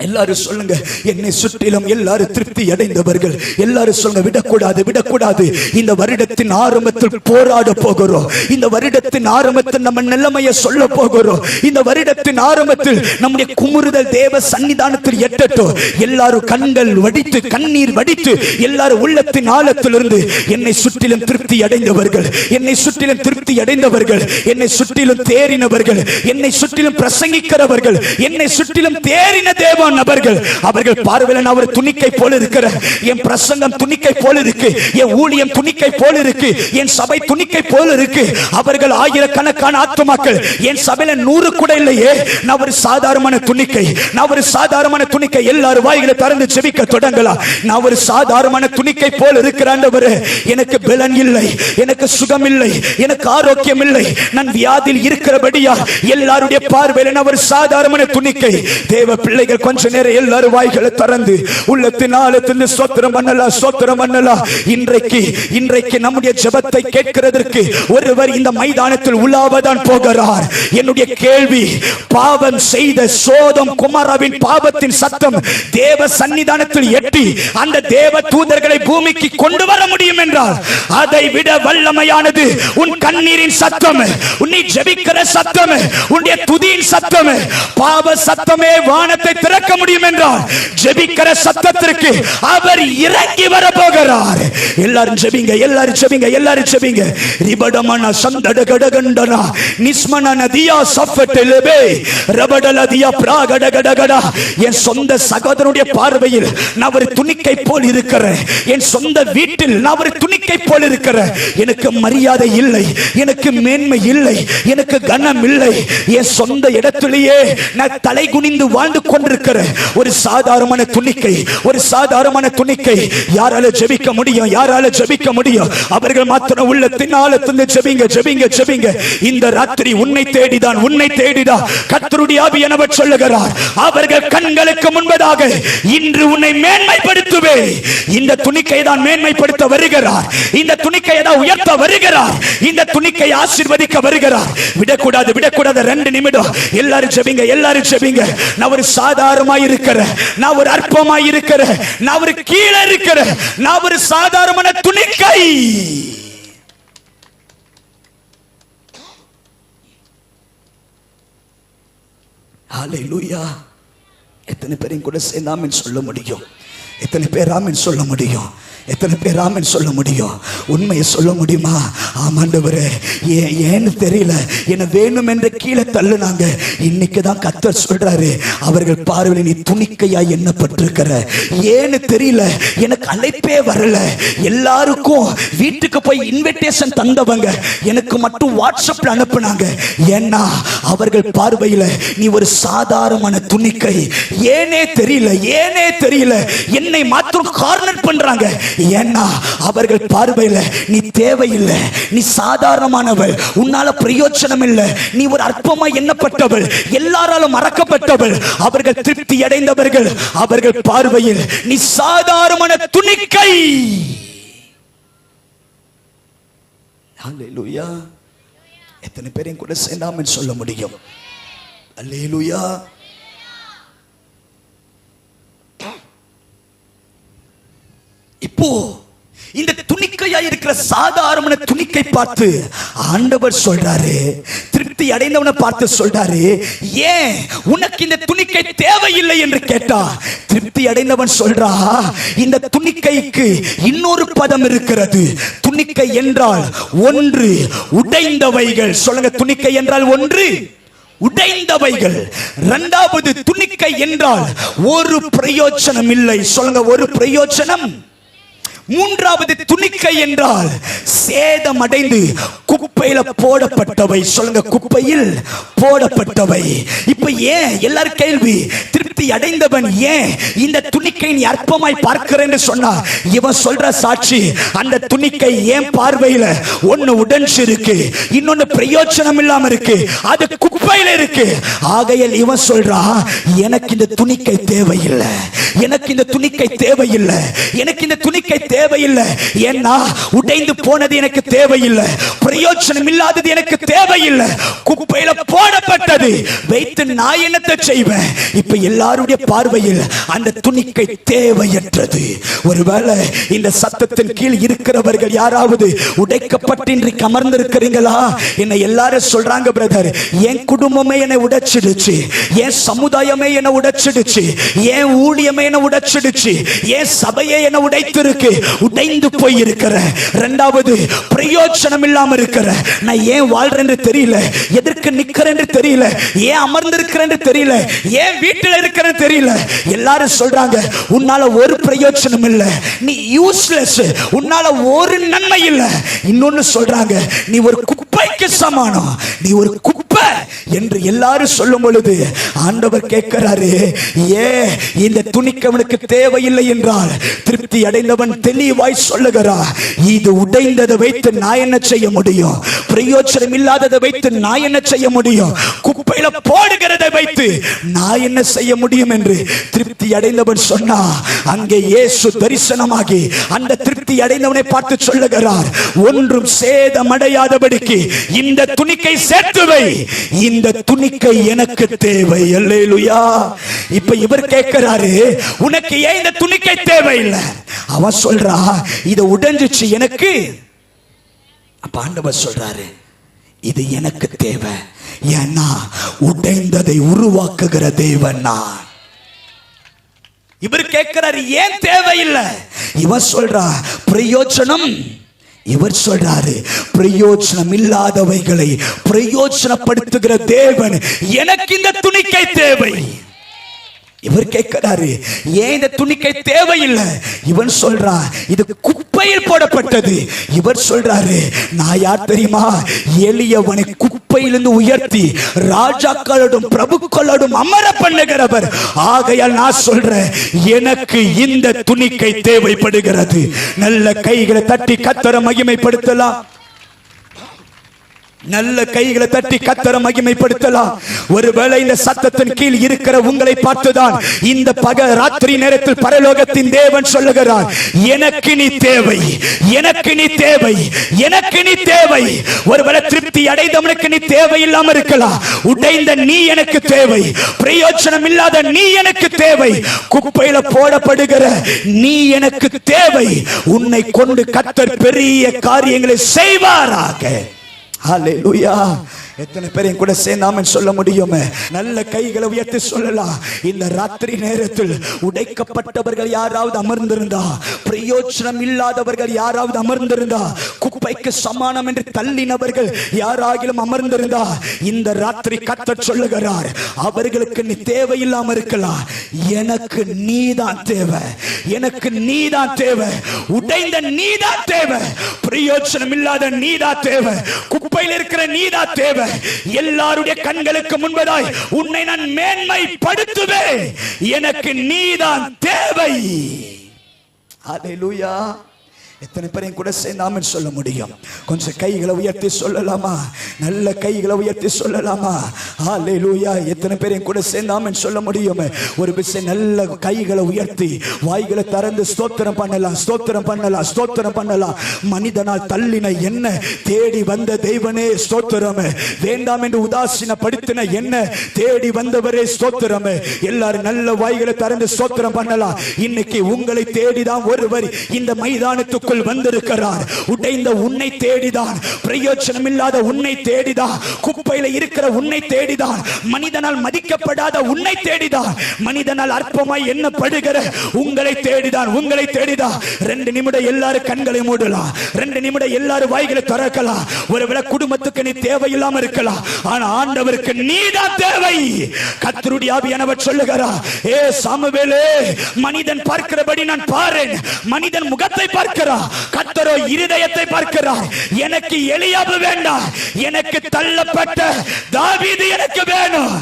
எல்லாரும் சொல்லுங்க, என்னை சுற்றிலும் எல்லாரும் திருப்தி அடைந்தவர்கள். எல்லாரும் சொல்லுங்க, விடக்கூடாது விடக்கூடாது. இந்த வருடத்தின் ஆரம்பத்தில் போராட போகிறோம். இந்த வருடத்தின் ஆரம்பத்தில் நம்ம நிலைமையை சொல்ல போகிறோம். இந்த வருடத்தின் ஆரம்பத்தில் நம்முடைய குமுறுதல் தேவ சன்னிதானத்தில் எட்டட்டும். எல்லாரும் கண்கள் வடித்து கண்ணீர் வடித்து எல்லாரும் உள்ளத்தின் ஆழத்திலிருந்து என்னை சுற்றிலும் திருப்தி அடைந்தவர்கள், என்னை சுற்றிலும் திருப்தி அடைந்தவர்கள், என்னை சுற்றிலும் தேறினவர்கள், என்னை சுற்றிலும் பிரசங்கிக்கிறவர்கள், என்னை சுற்றிலும் தேறின தேவ நபர்கள். அவர்கள் பார்வையில் நான் ஒரு துணிக்கை போல இருக்கிற, என் பிரசங்கம் துணிக்கை போல இருக்கு, என் ஊழியம் துணிக்கை போல இருக்கு, என் சபை துணிக்கை போல இருக்கு. அவர்கள் ஆயிரக்கணக்கான ஆத்துமாக்கள், என் சபையில 100 கூட இல்லையே. நான் ஒரு சாதாரணமான துணிக்கை, நான் ஒரு சாதாரணமான துணிக்கை. எல்லாரும் வாய்களை திறந்து ஜெபிக்க தொடங்கலாம். நான் ஒரு சாதாரணமான துணிக்கை போல இருக்கிறாண்டவரே. எனக்கு பலன் இல்லை, எனக்கு சுகம் இல்லை, எனக்கு ஆரோக்கியம் இல்லை, நான் வியாதியில் இருக்கிறபடியா எல்லாருடைய பார்வையில் நான் ஒரு சாதாரணமான துணிக்கை. தேவ பிள்ளைகள் கொஞ்ச நேரம் எல்லாரும் வாய்களை திறந்து உள்ளத்தின் ஆழத்திலிருந்து ஸ்தோத்திரம் பண்ணலாம், ஸ்தோத்திரம் பண்ணலாம். இன்றைக்கு நம்முடைய ஜெபத்தை கேட்கிறதற்கு ஒருவர் இந்த மைதானத்தில் உலாவதான் போகிறார். என்னுடைய கேள்வி, பாவம் செய்த சோதம் குமாராவின் பாவத்தின் சத்தம் தேவ சன்னிதானத்தில் எட்டி அந்த தேவ தூதர்களை பூமிக்கு கொண்டு வர முடியும் என்றால், அதை விட வல்லமையானது உன் கண்ணீரின் சத்தம், உன்னை ஜெபிக்கிற சத்தம், உன்னுடைய துதியின் சத்தம். பாவ சத்தமே வானத்தை திறக்க முடியும் என்றால், ஜெபிக்கிற சத்தத்திற்கு அவர் இறங்கி வர போகிறார். எல்லாரும் ஜெபிங்க, எல்லாரும் ஜெபிங்க, எல்லாரும் ஜெபிங்க. ரிபடமன சந்தடகடகண்டனா நிஸ்மன நதியா சஃபட்டலபே ரபடலதியா பிராகடகடகடா. என் சொந்த சகோதரனுடைய பார்வையில் நான் ஒரு துணிக்கை போல் இருக்கிறேன். என் சொந்த வீட்டில் நான் ஒரு துணிக்கை போல் இருக்கிறேன். எனக்கு மரியாதை இல்லை, எனக்கு மேன்மை இல்லை, எனக்கு கனம் இல்லை. என் சொந்த இடத்திலேயே நான் தலை குனிந்து வாழ்ந்து கொண்டிருக்கிறேன். ஒரு சாதாரணமான துணிக்கை, ஒரு சாதாரணமான துணிக்கை. யாரால ஜெபிக்க முடியும்? யாரால ஜெபிக்க முடியும்? அவர்கள் மாத்திரம் உள்ளத்தின் ஆழத்திலிருந்து ஜெபிங்க, ஜெபிங்க, ஜெபிங்க. இந்த ராத்திரி உன்னை தேடிதான், உன்னை தேடிதான் கர்த்தருடைய ஆவியானவர் சொல்லுகிறார். அவர்கள் கண்களுக்கு முன்பதாக இன்று உன்னை மேன்மைப்படுத்துவே. இந்த துணிக்கை தான் மேன்மைப்படுத்த வருகிறார். இந்த துணிக்கை தான் உயர்த்த வருகிறார். இந்த துணிக்கை ஆசீர்வதிக்க வருகிறார். விடக்கூடாது, விடக்கூடாது. 2 நிமிடம் எல்லாரும் ஜெபிங்க, எல்லாரும் ஜெபிங்க. நான் ஒரு சாதாரணமாய் இருக்கிறேன், நான் ஒரு அற்பமாய் இருக்கிறேன், நான் ஒரு கீழே இருக்கிறேன், நான் ஒரு சாதாரணமான துணிக்கை. ஹல்லேலூயா. எத்தனை பேரையும் கூட சேர்ந்து ஆமென் சொல்ல முடியும்? எத்தனை பேர் ஆமென் சொல்ல முடியும்? எத்தனை பேர் ஆமென் சொல்ல முடியும்? உண்மையை சொல்ல முடியுமா? ஆமாண்டவரே, ஏன்னு தெரியல, என்ன வேணும் என்று கீழே தள்ளுனாங்க. இன்னைக்கு தான் கர்த்தர் சொல்றாரு, அவர்கள் பார்வையில் நீ துணிக்கையா எண்ணப்பட்டிருக்கிற. ஏன்னு தெரியல, எனக்கு அழைப்பே வரல. எல்லாருக்கும் வீட்டுக்கு போய் இன்விடேஷன் தந்தவங்க எனக்கு மட்டும் வாட்ஸ்அப்ல அனுப்புனாங்க. ஏன்னா அவர்கள் பார்வையில் நீ ஒரு சாதாரணமான துணிக்கை. ஏனே தெரியல, ஏனே தெரியல, என்னை மாத்திரம் கார்னர் பண்றாங்க. ஏன்னா அவர்கள் பார்வையில் நீ தேவையில்லை, நீ சாதாரணமானவள், உன்னால பிரயோஜனம் இல்லை, நீ ஒரு அற்பமா எண்ணப்பட்டவள், எல்லாராலும் மறக்கப்பட்டவள். அவர்கள் திருப்தி அடைந்தவர்கள். அவர்கள் பார்வையில் நீ சாதாரணமான துணிக்கை. ஹல்லேலூயா. எத்தனை பேரையும் கூட சேர்ந்தாமல் சொல்ல முடியும்? ஹல்லேலூயா. இப்போ இந்த துணிக்கையா இருக்கிற சாதாரண துணிக்கை பார்த்து ஆண்டவர் சொல்றாரு, திருப்தி அடைந்தவனை பார்த்து சொல்றாரு, ஏன் உனக்கு இந்த துணிக்கை தேவையில்லை என்று கேட்டா, திருப்தி அடைந்தவன் சொல்றா, இந்த துணிக்கைக்கு இன்னொரு பதம் இருக்கிறது. துணிக்கை என்றால் ஒன்று உடைந்தவைகள். சொல்லுங்க, துணிக்கை என்றால் ஒன்று உடைந்தவைகள். இரண்டாவது, துணிக்கை என்றால் ஒரு பிரயோஜனம் இல்லை. சொல்லுங்க, ஒரு பிரயோஜனம். மூன்றாவது, துணிக்கை என்றால் சேதமடைந்து குப்பையில போடப்பட்டவை. சொல்லுங்க, குப்பையில் போடப்பட்டவை. இப்ப ஏன் எல்லாரும் கேள்வி, திருப்தி அடைந்தவன் ஏன் இந்த துணிக்கை நீ அற்பமாய் பார்க்கிறேன்னு சொன்னா, இவன் சொல்ற சாட்சி, அந்த துணிக்கை ஏன் பார்வையில ஒன்னு உடைஞ்சு இருக்கு, இன்னொன்னு பிரயோஜனம் இல்லாம இருக்கு, அது குப்பையில இருக்கு. ஆகையால் இவன் சொல்றான், எனக்கு இந்த துணிக்கை தேவையில்லை, எனக்கு இந்த துணிக்கை தேவையில்லை, எனக்கு இந்த துணிக்கை தேவையில்லை. ஏன்னா உடைந்து போனது எனக்கு தேவையில்லை, பிரயோஜனம் இல்லாதது எனக்கு தேவையில்லை, குப்பையில போடப்பட்டது, வைத்து நான் என்னத்தை செய்வேன்? இப்ப எல்லாருடைய பார்வையில் அந்த துணிக்கை தேவையற்றது. ஒருவேளை இந்த சத்தத்தின் கீழ் இருக்கிறவர்கள் யாராவது உடைக்கப்பட்டு இன்றைக்கு அமர்ந்திருக்கிறீங்களா? என்னை எல்லாரும் சொல்றாங்க, பிரதர், என் குடும்பமே என்னை உடைச்சிடுச்சு, என் சமுதாயமே என்னை உடைச்சிடுச்சு, என் ஊழியமே என்னை உடைச்சிடுச்சு, என் சபையே என்னை உடைத்திருக்கு, உடைந்து போய் இருக்கிற. இரண்டாவது, பிரயோஜனம் இல்லாம இருக்கிற. நான் ஏன் வாழ்றேன்னு தெரியல, எதற்கு நிக்கிறேன்னு தெரியல, ஏன் அமர்ந்திருக்கிறேன்னு தெரியல, ஏன் வீட்டில் இருக்கிறேன்னு தெரியல. எல்லாரும் சொல்றாங்க, உன்னால ஒரு பிரயோஜனம் இல்ல, நீ யூஸ்லெஸ், உன்னால ஒரு நன்மை இல்ல. இன்னொன்னு சொல்றாங்க, நீ ஒரு குப்பைக்கு சமானம், நீ ஒரு குப்பை என்று எல்லாரும் சொல்லும் பொழுது ஆண்டவர் கேட்கிறாரு, ஏன் இந்த துணிக்கு அவனுக்கு தேவையில்லை என்றால் திருப்தி அடைந்தவன் தெளிவாய் சொல்லுகிறார், இது உடைந்ததை வைத்து நான் என்ன செய்ய முடியும்? பிரயோஜனம் இல்லாததை வைத்து நான் என்ன செய்ய முடியும்? குப்பையில போடுகிறதை வைத்து நான் என்ன செய்ய முடியும் என்று திருப்தி அடைந்தவன் சொன்னா, அங்கே இயேசு தரிசனமாகி அந்த திருப்தி அடைந்தவனை பார்த்து சொல்லுகிறார், ஒன்றும் சேதமடையாதபடிக்கு இந்த துணிக்கை சேர்த்து வை, இந்த துணிக்கை எனக்கு தேவை. அல்லேலூயா. இப்ப இவர் கேட்கிறாரு, உனக்கு ஏன் இந்த துணிக்கை தேவையில்லை? அவன் சொல்றா, இத உடைஞ்சிச்சு எனக்கு. அப்ப ஆண்டவர் சொல்றாரு, இது எனக்கு தேவை, ஏன்னா உடைந்ததை உருவாக்குகிற தேவன் நான். இவர் கேட்கிறாரு, ஏன் தேவையில்லை? இவன் சொல்றா, பிரயோஜனம். இவர் சொல்றாரு, பிரயோஜனம் இல்லாதவைகளை பிரயோஜனப்படுத்துகிற தேவன் எனக்கு இந்த துணிக்கை தேவை. இவர் கேட்கிறாரு, ஏன் இந்த துணிக்கை தேவையில்லை? இவன் சொல்றான், இது குப்பையில் போடப்பட்டது. இவர் சொல்றாரு, நான் யார் தெரியுமா? எளியவனை குப்பையிலிருந்து உயர்த்தி ராஜாக்களோடும் பிரபுக்களோடும் அமர பண்ணுகிறவர். ஆகையால் நான் சொல்றேன், எனக்கு இந்த துணிக்கை தேவைப்படுகிறது. நல்ல கைகளை தட்டி கர்த்தரை மகிமைப்படுத்தலாம். நல்ல கைகளை தட்டி கர்த்தரை மகிமைப்படுத்தலாம். ஒருவேளை இந்த சத்தத்தின் கீழ் இருக்கிற உங்களை பார்த்துதான் இந்த ராத்திரி நேரத்தில் பரலோகத்தின் தேவன் சொல்லுகிறார், எனக்கு நீ தேவை, எனக்கு நீ தேவை, எனக்கு நீ தேவை. ஒருவேளை திருப்தி அடைந்தவனுக்கு நீ தேவையில்லாம இருக்கலாம், உடைந்த நீ எனக்கு தேவை, பிரயோஜனம் இல்லாத நீ எனக்கு தேவை, குப்பையில போடப்படுகிற நீ எனக்கு தேவை. உன்னை கொண்டு கர்த்தர் பெரிய காரியங்களை செய்வாராக. ஹல்லேலூயா. எத்தனை பேரையும் கூட சேர்ந்தாம சொல்ல முடியும்? நல்ல கைகளை உயர்த்தி சொல்லலாம். இந்த ராத்திரி நேரத்தில் உடைக்கப்பட்டவர்கள் யாராவது அமர்ந்திருந்தா, பிரயோஜனம் இல்லாதவர்கள் யாராவது அமர்ந்திருந்தா, குப்பைக்கு சமானம் என்று தள்ளினவர்கள் யாராகிலும் அமர்ந்திருந்தா, இந்த ராத்திரி கர்த்தர் சொல்லுகிறார், அவர்களுக்கு நீ தேவையில்லாம இருக்கலாம், எனக்கு நீதான் தேவை, எனக்கு நீதான் தேவை, உடைந்த நீதான் தேவை, பிரயோஜனம் இல்லாத நீதான் தேவை, குப்பையில் இருக்கிற நீதான் தேவை. எல்லாருடைய கண்களுக்கு முன்பதாய் உன்னை நான் மேன்மைப்படுத்துவேன், எனக்கு நீதான் தேவை. ஹல்லேலூயா. எத்தனை பேரையும் கூட சேர்ந்தாம சொல்ல முடியும்? கொஞ்சம் கைகளை உயர்த்தி சொல்லலாமா? நல்ல கைகளை உயர்த்தி சொல்லலாமா? ஹல்லேலூயா. எத்தனை பேரையும் கூட சேர்ந்தாம சொல்ல முடியும்? ஒரு விஷயம், நல்ல கைகளை உயர்த்தி வாய்களை திறந்து ஸ்தோத்திரம் பண்ணலாம், ஸ்தோத்திரம் பண்ணலாம், ஸ்தோத்திரம் பண்ணலாம். மனிதனால் தள்ளின என்ன தேடி வந்த தெய்வனே ஸ்தோத்திரம், வேண்டாம் என்று உதாசீனப்படுத்தின என்ன தேடி வந்தவரே ஸ்தோத்திரம். எல்லாரும் நல்ல வாய்களை திறந்து ஸ்தோத்திரம் பண்ணலாம். இன்னைக்கு உங்களை தேடிதான் ஒருவர் இந்த மைதானத்துக்கு வந்திருக்கிறார். உடைந்த உன்னை தேடிதான், பிரயோஜனம் இல்லாத உன்னை தேடிதான், குப்பையில இருக்கிற உன்னை தேடிதான், மனிதனால் மதிக்கப்படாத உன்னை தேடிதான், மனிதனால் அற்பமாய் எண்ணப்படுகிற உங்களை தேடிதான், உங்களை தேடிதான். 2 நிமிடம் எல்லாரும் கண்களை மூடலாம், 2 நிமிடம் எல்லாரும் வாய்களை திறக்கலாம். ஒருவேளை குடும்பத்துக்கு நீ தேவையில்லாம இருக்கலாம், ஆனா ஆண்டவருக்கு நீதான் தேவை. கர்த்தருடைய ஆவியானவர் சொல்லுகிறார், ஏ சாமுவேலே, மனிதன் பார்க்கிறபடி நான் பாரேன், மனிதன் முகத்தை பார்க்கிறான், கர்த்தரோ இருதயத்தை பார்க்கிறார். எனக்கு எலியாபு வேண்டாம், எனக்கு தள்ளப்பட்ட தாவீது எனக்கு வேணும்.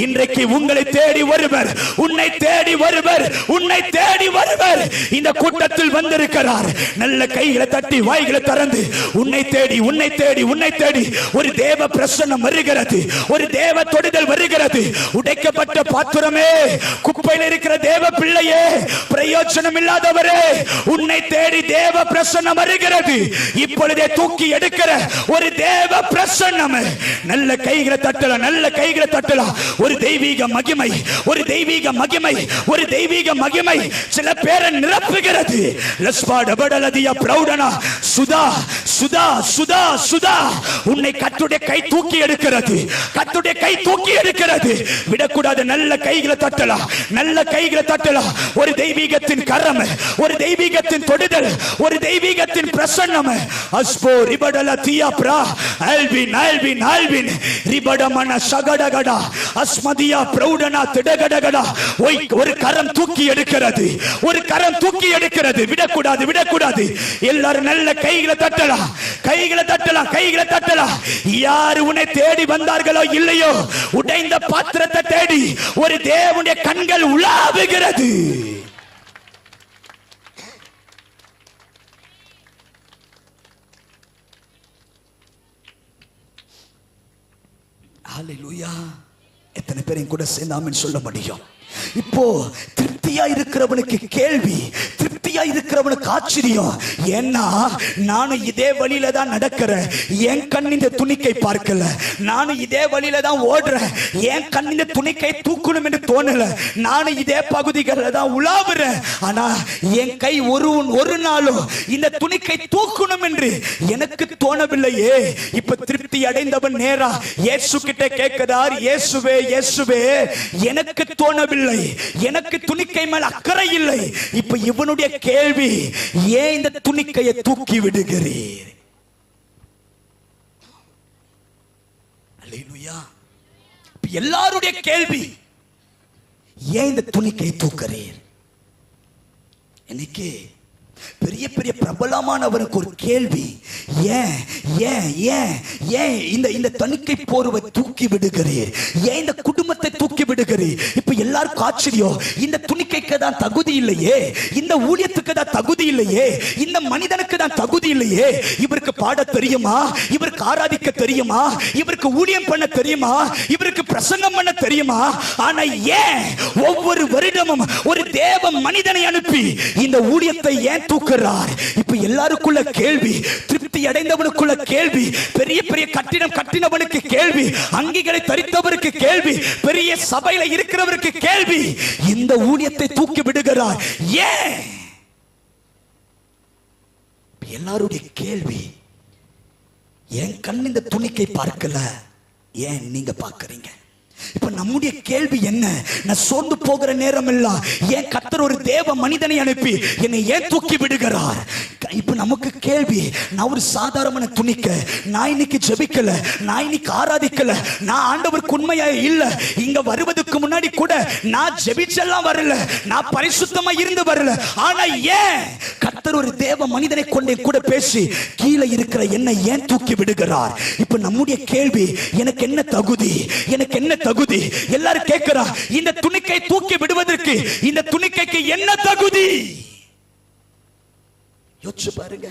இன்றைக்கு உங்களை தேடி வருவர், உன்னை தேடி வருவர், உன்னை தேடி வருவர் இந்த கூட்டத்தில் வந்திருக்கிறார். நல்ல கைகளை தட்டி வாய்களை திறந்து உன்னை தேடி, உன்னை தேடி, உன்னை தேடி ஒரு தேவ பிரசன்னம் வருகிறது, ஒரு தேவ தொடுதல் வருகிறது. உடைக்கப்பட்ட பாத்திரமே, குப்பையில் இருக்கிற தேவ பிள்ளையே, பிரயோஜனம் இல்லாதவரே, உன்னை தேடி தேவ பிரசன்னம் வருகிறது. இப்பொழுதே தூக்கி எடுக்கிற ஒரு தேவ பிரசன்னம். நல்ல கைகளை தட்டலாம், நல்ல கைகளை தட்டலாம். ஒரு தெய்வீக மகிமை, ஒரு தெய்வீக மகிமை, ஒரு தெய்வீக மகிமை சில பேரை நிரப்புகிறது. லஸ்பாடபடலதியா பிரௌடனா சுதா சுதா சுதா சுதா. உன்னை கர்த்தருடைய கை தூக்கி எடுக்கிறது, கர்த்தருடைய கை தூக்கி எடுக்கிறது. விடக்கூடாது. நல்ல கைகளை தட்டலாம், நல்ல கைகளை தட்டலாம். ஒரு தெய்வீகத்தின் கரம், ஒரு தெய்வீகத்தின் தொடுதல், ஒரு தெய்வீகத்தின் பிரசன்னம். அஸ்போ ரிபடல தியாப்ரா ஆல்வின் ஆல்வின் ஆல்வின் ரிபடமன சகடகடா அஸ்மதியா பிரௌடனா திடகடகடா. ஒரு கரம் தூக்கி எடுக்கிறது, ஒரு கரம் தூக்கி எடுக்கிறது. விடக்கூடாது, விடக்கூடாது. எல்லாரும் நல்ல கைகளை தட்டலாம், கைகளை தட்டலாம், கைகளை தட்டலாம். யார் உன்னை தேடி வந்தார்களோ இல்லையோ, உடைந்த பாத்திரத்தை தேடி ஒரு தேவனுடைய கண்கள் உலாவுகிறது. ஹல்லேலூயா. எத்தனை பேரையும் கூட சேர்ந்து ஆமென் சொல்ல முடியும்? இப்போ திருப்தியா இருக்கிறவனுக்கு கேள்வி, திருப்தியா இருக்கிறவனுக்கு ஆச்சரியம். ஏன்னா நானும் இதே வழியில தான் நடக்கிறேன், என் கண் இந்த துணிக்கை பார்க்கல. நானும் இதே வழியில தான் ஓடுறேன், என் கண் இந்த துணிக்கை தூக்கணும் என்று தோணல. நானும் இதே பகுதிகளில் தான் உலாவுறேன். ஆனா என் கை ஒரு நாளும் இந்த துணிக்கை தூக்கணும் என்று எனக்கு தோணவில்லையே. இப்ப திருப்தி அடைந்தவன் நேரா இயேசு கிட்ட கேட்கிறார், இயேசுவே இயேசுவே, எனக்கு தோணவில்லை, எனக்கு துணிக்கை மேல் அக்கறை இல்லை. இப்ப இவனுடைய கேள்வி, ஏன் இந்த துணிக்கையை தூக்கி விடுகிறீர்? அல்லேலூயா. எல்லாருடைய கேள்வி, ஏன் இந்த துணிக்கையை தூக்குறீர்? இன்னைக்கு பெரிய பெரிய பிரபலமானவருக்கு ஒரு கேள்வி, ஏன் ஏன் ஏன் ஏன் இந்த தணிக்கை போர்வை தூக்கி விடுகிறீர்? ஏன் இந்த குடும்பத்தை தூக்கி விடுகிறீர்? இப்ப எல்லாருக்கும் ஆச்சரியம். இந்த துணிக்கைக்கு தான் தகுதி இல்லையே, இந்த ஊழியத்துக்கு தான் தகுதி இல்லையே, இந்த மனிதனுக்கு தான் தகுதி இல்லையே. இவருக்கு பாட தெரியுமா? இவருக்கு ஆராதிக்க தெரியுமா? இவருக்கு ஊழியம் பண்ண தெரியுமா? இவருக்கு பிரசங்கம் பண்ண தெரியுமா? ஆனா ஏன் ஒவ்வொரு வருடமும் ஒரு தேவ மனிதனை அனுப்பி இந்த ஊழியத்தை ஏன் தூக்குறார்? இப்ப எல்லாருக்குள்ள கேள்வி, திருப்தி அடைந்தவனுக்குள்ள கேள்வி, பெரிய பெரிய கட்டிடம் கட்டினவனுக்கு கேள்வி, அங்கிகளை தரித்தவருக்கு கேள்வி, பெரிய சபையில இருக்கிறவருக்கு கேள்வி, இந்த ஊழியத்தை தூக்கி விடுகிறார் ஏன்? எல்லாருடைய கேள்வி, என் கண் இந்த துணிக்கை பார்க்கல, ஏன் நீங்க பார்க்கறீங்க? இப்ப நம்முடைய கேள்வி என்ன? நான் சோர்ந்து போகிற நேரம் எல்லாம் ஏன் கர்த்தர் ஒரு தேவ மனிதனை அனுப்பி என்னை ஏன் தூக்கி விடுகிறார்? இப்ப நமக்கு கேள்வி, நான் ஒரு சாதாரண துணிக்க, நான் இன்னைக்கு ஜெபிக்கல, நான் இன்னைக்கு ஆராதிக்கல, நான் ஆண்டவருக்கு உண்மையா இல்ல, இங்க வருவதற்கு முன்னாடி கூட நான் ஜெபிச்செல்லாம் வரல, நான் பரிசுத்தமா இருந்து வரல. ஆனா ஏன் கர்த்தர் ஒரு தேவ மனிதனை கொண்டே கூட பேசி கீழே இருக்கிற என்னை ஏன் தூக்கி விடுகிறார்? இப்ப நம்முடைய கேள்வி, எனக்கு என்ன தகுதி, எனக்கு என்ன தகுதி? எல்லாரும் கேட்கிறா, இந்த துணிக்கை தூக்கி விடுவதற்கு இந்த துணிக்கைக்கு என்ன தகுதி? யோசிச்சு பாருங்க.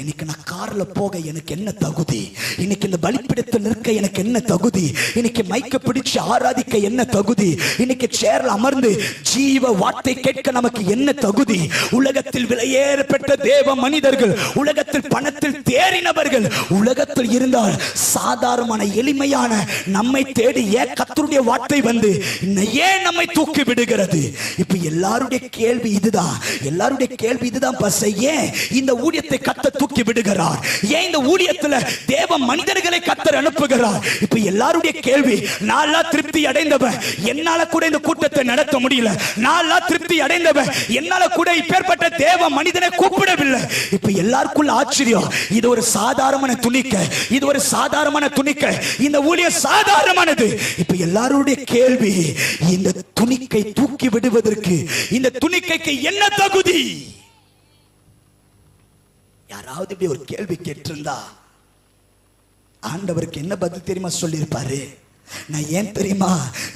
இன்னைக்கு நான் கார்ல போக எனக்கு என்ன தகுதி? இன்னைக்கு இந்த பலிபீடத்தில் நிற்க எனக்கு என்ன தகுதி? இன்னைக்கு மைக்க பிடிச்சு ஆராதிக்க என்ன தகுதி? இன்னைக்கு சேர்ல அமர்ந்து ஜீவ வார்த்தை கேட்க நமக்கு என்ன தகுதி? உலகத்தில் விலையேறப்பட்ட தேவ மனிதர்கள், உலகத்தில் பணத்தில் தேறினவர்கள் உலகத்தில் இருந்தால் சாதாரணமான எளிமையான நம்மை தேடி ஏன் கர்த்தருடைய வார்த்தை வந்து ஏன் நம்மை தூக்கி விடுகிறது? இப்ப எல்லாருடைய கேள்வி இதுதான், எல்லாருடைய கேள்வி இதுதான். பஸ் ஏன் இந்த ஊழியத்தை கர்த்தர் தூக்கி விடுகிறார்? ஏன் இந்த ஊழியத்துல தேவ மனிதர்களை கர்த்தர் அனுப்புகிறார்? இப்ப எல்லாருடைய கேள்வி, நான் திருப்தி அடைந்தவன், என்னால கூட இந்த கூட்டத்தை நடத்த முடியல, நான் திருப்தி அடைந்தவன், என்னால கூட இப்பேற்பட்ட தேவ மனிதனை கூப்பிடவில்லை. இப்ப எல்லாருக்குள்ள ஆச்சரியம், இது ஒரு சாதாரணமான துணிக்கை, இது ஒரு சாதாரணமான துணிக்கை, இந்த ஊழியம் சாதாரணமானது. இப்ப எல்லாருடைய கேள்வி, இந்த துணிக்கை தூக்கி விடுவதற்கு இந்த துணிக்கைக்கு என்ன தகுதி? யாராவது இப்படி ஒரு கேள்வி கேட்டிருந்தா ஆண்டவருக்கு என்ன பதில் தெரியுமா சொல்லியிருப்பாரு? நான் ஏன் தெரியுமா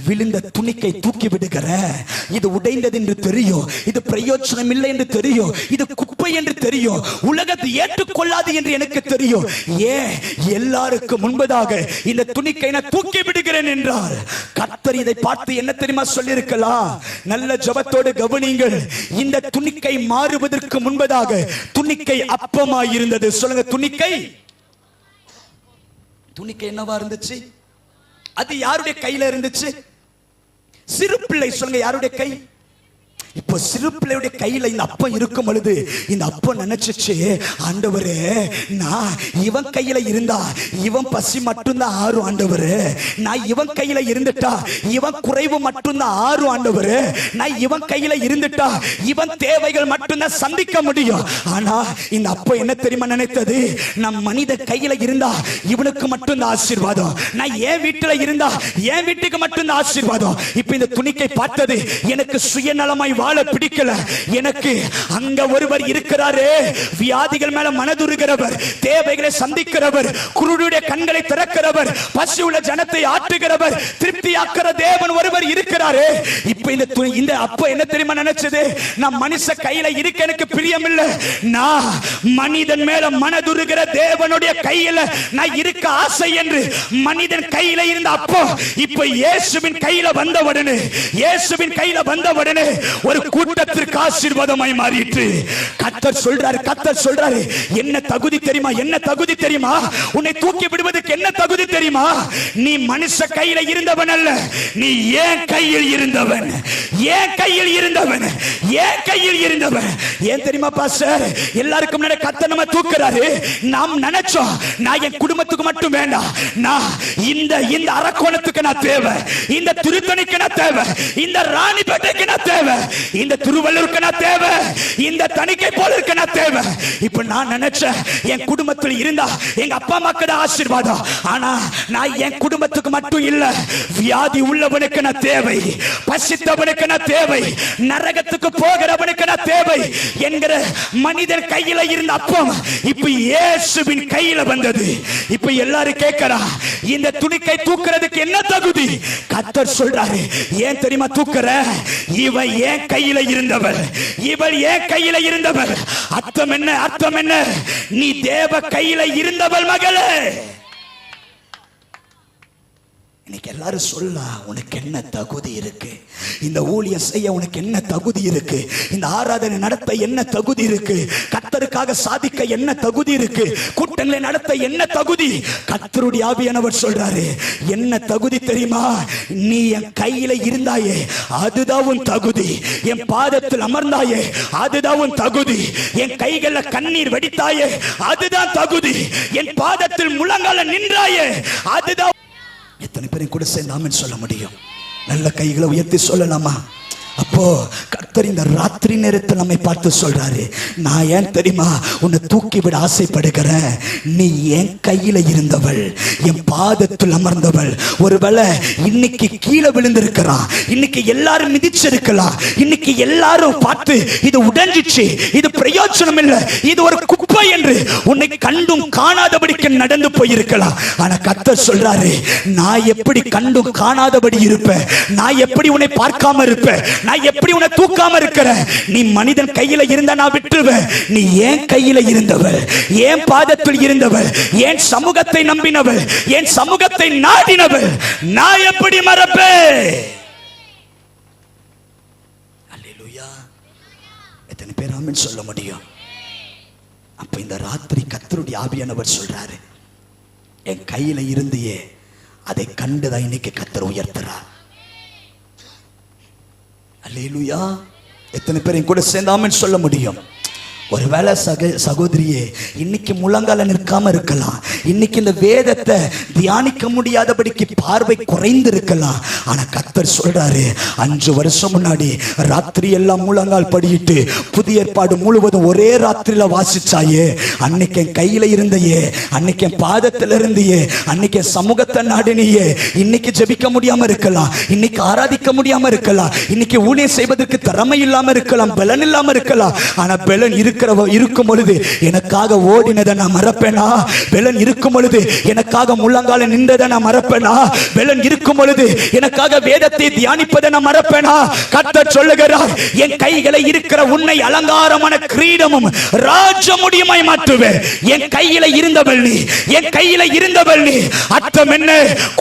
விழுந்த துணிக்கை தூக்கி விடுகிறேன்? இது உடைந்தது என்று தெரியும், இது பிரயோஜனம் இல்லை என்று தெரியும், இது குப்பை என்று தெரியும், உலகத்தை ஏற்றுக்கொள்ளாது என்று எனக்கு தெரியும். ஏன் எல்லாருக்கும் முன்பதாக இந்த துணிக்கை நான் தூக்கி விடுகிறேன் என்றால் கர்த்தர் இதை பார்த்து என்ன தெரியுமா சொல்லியிருக்கலாம்? நல்ல ஜெபத்தோடு கவனிங்கள். இந்த துணிக்கை மாறுவதற்கு முன்பதாக துணிக்கை அப்பமாய் இருந்தது. சொல்லுங்க, துணிக்கை என்னவா இருந்துச்சு? அது யாருடைய கையில இருந்துச்சு? சிறு பிள்ளை. சொல்லுங்க, யாருடைய கை? இப்போ சிறு பிள்ளையுடைய கையில இந்த அப்பம் இருக்கும் பொழுது இந்த அப்பம் நினைச்சிச்சு, ஆண்டவரே நான் இவன் கையில இருந்தா இவன் பசி மட்டும்தான் ஆறும் ஆண்டவரே, நான் இவன் கையில இருந்துட்டா இவன் குறைவு மட்டும்தான் ஆறும் ஆண்டவரே, நான் இவன் கையில இருந்துட்டா இவன் தேவைகள் மட்டும்தான் சந்திக்க முடியும். ஆனா இந்த அப்பம் என்ன தெரியுமா நினைத்தது? நம் மனித கையில இருந்தா இவனுக்கு மட்டும்தான் ஆசீர்வாதம், நான் என் வீட்டுல இருந்தா என் வீட்டுக்கு மட்டும்தான் ஆசீர்வாதம். இப்ப இந்த துணிக்கை பார்த்தது, எனக்கு சுயநலமாய் வாழ பிடிக்கல, எனக்கு அங்க ஒருவர் இருக்கிறாரே, வியாதிகள் மேல மனதுருகிறவர், தேவைகளை சந்திக்கிறவர், குருடைய கண்களை திறக்கிறவர், பசி உள்ள ஜனத்தை ஆற்றுகிறவர், திருப்தியாக்குற தேவன் ஒருவர் இருக்கிறாரே. இப்ப இந்த அப்ப என்ன தெரியுமா நினைச்சது? நான் மனுஷ கையில இருக்க எனக்கு பிரியம் இல்ல, நான் மனிதன் மேல மனதுருகிற தேவனுடைய கையில நான் இருக்க ஆசை என்று மனிதன் கையில இருந்த அப்போ இப்ப இயேசுவின் கையில வந்தவுடனே, இயேசுவின் கையில வந்தவுடனே ஒரு கூட்டத்திற்கு ஆசீர்வாதமாய் மாறிற்று. கர்த்தர் சொல்றாரு, என்ன தகுதி தெரியுமா? என்ன தகுதி தெரியுமா? உன்னை தூக்கி விடுவதற்கு என்ன தகுதி தெரியுமா? நீ மனுஷ கையில இருந்தவன் அல்ல, நீ ஏன் கையில் இருந்தவன், ஏன் கையில் இருந்தவன், ஏன் கையில் இருந்தவன். ஏன் தெரியுமா பாஸ்டர்? எல்லாருக்கும் முன்னாடி கர்த்தர் நம்ம தூக்குறாரு. நாம் நினைச்சோம், நான் என் குடும்பத்துக்கு மட்டும் வேண்டாம், நான் இந்த அரக்கோணத்துக்கு நான் தேவை, இந்த திருத்தணிக்கு நான் தேவை, இந்த ராணிப்பேட்டைக்கு நான் தேவை, இந்த திருவள்ளூருக்கு நான் தேவை, இந்த தணிக்கை போல இருக்க நான் தேவை. இப்ப நான் நினைச்சேன், என் குடும்பத்தில் இருந்தா எங்க அப்பா அம்மாக்கு ஆசீர்வாதம், ஆனா நான் என் குடும்பத்துக்கு மட்டும் இல்ல, வியாதி உள்ளவனுக்கு நான் தேவை, பசித்தவனுக்கு நான் தேவை, நரகத்துக்கு போகிறவனுக்கு நான் தேவை என்கிற மனிதர் கையில இருந்த அப்பம் இப்ப இயேசுவின் கையில வந்தது. இப்ப எல்லாரும் கேட்கிறா, இந்த துணிக்கை தூக்குறதுக்கு என்ன தகுதி? கர்த்தர் சொல்றாரு, ஏன் தெரியுமா தூக்குற? இவன் ஏன் கையில இருந்தவர், இவள் ஏன் கையில இருந்தவர். அர்த்தம் என்ன? அர்த்தம் என்ன? நீ தேவ கையில இருந்தவள் மகளே. இன்னைக்கு எல்லாரும் சொல்ல, உனக்கு என்ன தகுதி இருக்கு? இந்த ஊழியம் செய்ய உனக்கு என்ன தகுதி இருக்கு? இந்த ஆராதனை நடத்த என்ன தகுதி இருக்கு? கர்த்தருக்காக சாதிக்க என்ன தகுதி இருக்கு? கூட்டங்களை நடத்த என்ன தகுதி? கர்த்தருடைய ஆவியானவர் சொல்றாரு, என்ன தகுதி தெரியுமா? நீ என் கையில இருந்தாயே அதுதான் உன் தகுதி, என் பாதத்தில் அமர்ந்தாயே அதுதான் உன் தகுதி, என் கைகள்ல கண்ணீர் வடித்தாயே அதுதான் தகுதி, என் பாதத்தில் முழங்கால நின்றாயே அதுதான். எத்தனை பேரும் கூட சேர்ந்து ஆமென் சொல்ல முடியும்? நல்ல கைகளை உயர்த்தி சொல்லலாமா? அப்போ கர்த்தர் இந்த ராத்திரி நேரத்தில் நம்மை பார்த்து சொல்றாரு, நான் ஏன் தெரியுமா உன்னை தூக்கி விட ஆசைப்படுகிறேன்? நீ என் கையில இருந்தவள், என் பாதத்தில் அமர்ந்தவள். ஒருவேளை இன்னைக்கு கீழே விழுந்திருக்கிறான், இன்னைக்கு எல்லாரும் மிதிச்சிருக்கலாம், இன்னைக்கு எல்லாரும் பார்த்து இது உடைஞ்சிச்சு, இது பிரயோஜனம் இல்லை, இது ஒரு குப்பை என்று உன்னை கண்டும் காணாதபடிக்கு நடந்து போயிருக்கலாம். ஆனா கர்த்தர் சொல்றாரு, நான் எப்படி கண்டும் காணாதபடி இருப்பேன், நான் எப்படி உன்னை பார்க்காம இருப்பேன், நான் எப்படி உன்னை தூக்காம இருக்கிறேன். நீ மனிதன் கையில இருந்தா நான் விட்டுருவேன், நீ ஏன் கையில இருந்தவள், ஏன் பாதத்தில் இருந்தவள், ஏன் சமூகத்தை நம்பினவள், ஏன் சமூகத்தை நாடினவள், நான் எப்படி மறப்பேன்? அல்லேலூயா. எத்தனை பேர் ஆமென் சொல்ல முடியும்? அப்ப இந்த ராத்திரி கர்த்தருடைய ஆவியானவர் சொல்றாரு, என் கையில இருந்தியே அதை கண்டுதான் இன்னைக்கு கர்த்தர் உயர்த்துறார். அல்லேலூயா. எத்தனை பேரையும் கூட சேர்ந்து ஆமென் சொல்ல முடியும்? ஒருவேளை சகோதரியே இன்னைக்கு முழங்கால நிற்காம இருக்கலாம், இன்னைக்கு இந்த வேதத்தை தியானிக்க முடியாதபடிக்கு பார்வை குறைந்து இருக்கலாம். ஆனா கர்த்தர் சொல்றாரு, 5 வருஷம் முன்னாடி ராத்திரி எல்லாம் முழங்கால் படியிட்டு புதிய ஏற்பாடு முழுவதும் ஒரே ராத்திரியில வாசிச்சாயே, அன்னைக்கு என் கையில இருந்தையே, அன்னைக்கு என் பாதத்துல இருந்தியே, அன்னைக்கு என் சமூகத்தை நாடினியே. இன்னைக்கு ஜெபிக்க முடியாம இருக்கலாம், இன்னைக்கு ஆராதிக்க முடியாம இருக்கலாம், இன்னைக்கு ஊழியம் செய்வதற்கு திறமை இல்லாம இருக்கலாம், பலன் இல்லாம இருக்கலாம். ஆனா பலன் இருக்கு இருக்கும் பொழுது எனக்காக ஓடினதை நான் மறப்பேனா? பெலன் இருக்கும் பொழுது எனக்காக முழங்கால நின்றதை நான் மறப்பேனா? பெலன் இருக்கும் பொழுது எனக்காக வேதத்தை தியானிப்பதை நான் மறப்பேனா? கர்த்தர் சொல்லுகிறார், என் கைகளை இருக்கிற உன்னை அலங்காரமான கிரீடமும் ராஜ முடியுமாய் மாற்றுவேன். என் கையில இருந்தவள் நீ, என் கையில இருந்தவள் நீ. அர்த்தம் என்ன?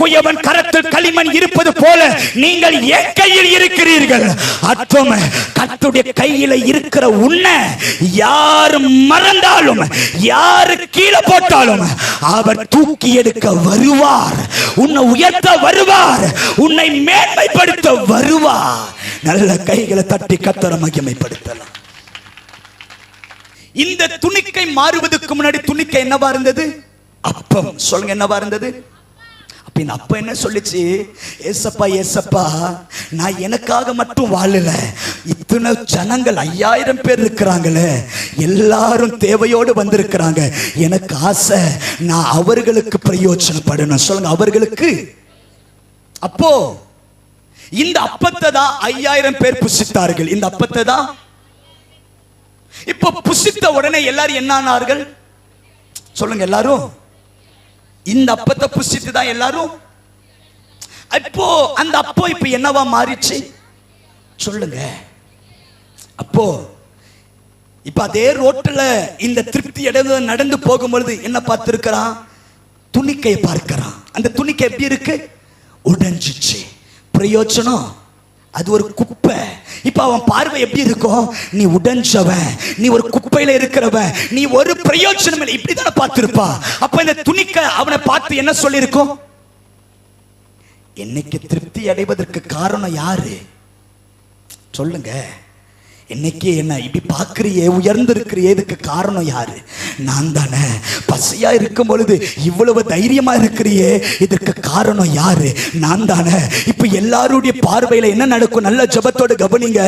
குயவன் கரத்தில் களிமண் இருப்பது போல நீங்கள் என் கையில் இருக்கிறீர்கள். அர்த்தம், கர்த்தருடைய கையில இருக்கிற உன்னை யார் மறந்தாலும், யார் கீழே போட்டாலும் அவர் தூக்கி எடுக்க வருவார். உன்னை உயர்த்த வருவார், உன்னை மேன்மைப்படுத்த வருவார். நல்ல கைகளை தட்டி கர்த்தரை மகிமைப்படுத்தலாம். இந்த துணிக்கை மாறுவதற்கு முன்னாடி துணிக்கை என்னவா இருந்தது? அப்பம். சொல்லுங்க, என்னவா இருந்தது? அப்ப என்ன சொல்லிச்சு? ஏசப்பா ஏசப்பா, நான் எனக்காக மட்டும் வாழல, இத்தனை ஜனங்கள் 5000 பேர் இருக்கிறாங்களே, எல்லாரும் தேவையோடு வந்திருக்கிறாங்க. எனக்கு ஆசை, நான் அவர்களுக்கு பிரயோஜனப்படணும். சொல்லுங்க, அவர்களுக்கு. அப்போ இந்த அப்பத்தை தான் 5000 பேர் புசித்தார்கள். இந்த அப்பத்தை தான் இப்ப புசித்த உடனே எல்லாரும் என்ன ஆனார்கள்? சொல்லுங்க, எல்லாரும் இந்த அப்பத்தை புசித்து தான் எல்லாரும். அப்போ அந்த அப்போ இப்ப என்னவா மாறிச்சு? சொல்லுங்க. அப்போ இப்ப அதே ரோட்ல இந்த திருப்தி அடைந்து நடந்து போகும்பொழுது என்ன பார்த்திருக்கிறான்? துணிக்கை பார்க்கிறான். அந்த துணிக்கை எப்படி இருக்கு? உடைஞ்சிச்சு. பிரயோஜனம், அது ஒரு குப்பை. இப்ப அவன் பார்வை எப்படி இருக்கும்? நீ உடைஞ்சவன், நீ ஒரு குப்பையில இருக்கிறவன், நீ ஒரு பிரயோஜனம் இல்லை, இப்படிதானே பார்த்திருப்பா. அப்ப இந்த துணிக்கை அவனை பார்த்து என்ன சொல்லி இருக்கும்? என்னைக்கு திருப்தி அடைவதற்கு காரணம் யாரு? சொல்லுங்க. இன்னைக்கு என்ன இப்படி பார்க்கிறியே, உயர்ந்து இருக்கிறியே, இதுக்கு காரணம் யாரு? நான் தானே. பசியா இருக்கும் பொழுது இவ்வளவு தைரியமா இருக்கிறியே, இதற்கு காரணம் யாரு? நான் தானே. இப்ப எல்லாருடைய பார்வையில என்ன நடக்கும்? நல்ல ஜபத்தோடு கவனிங்க.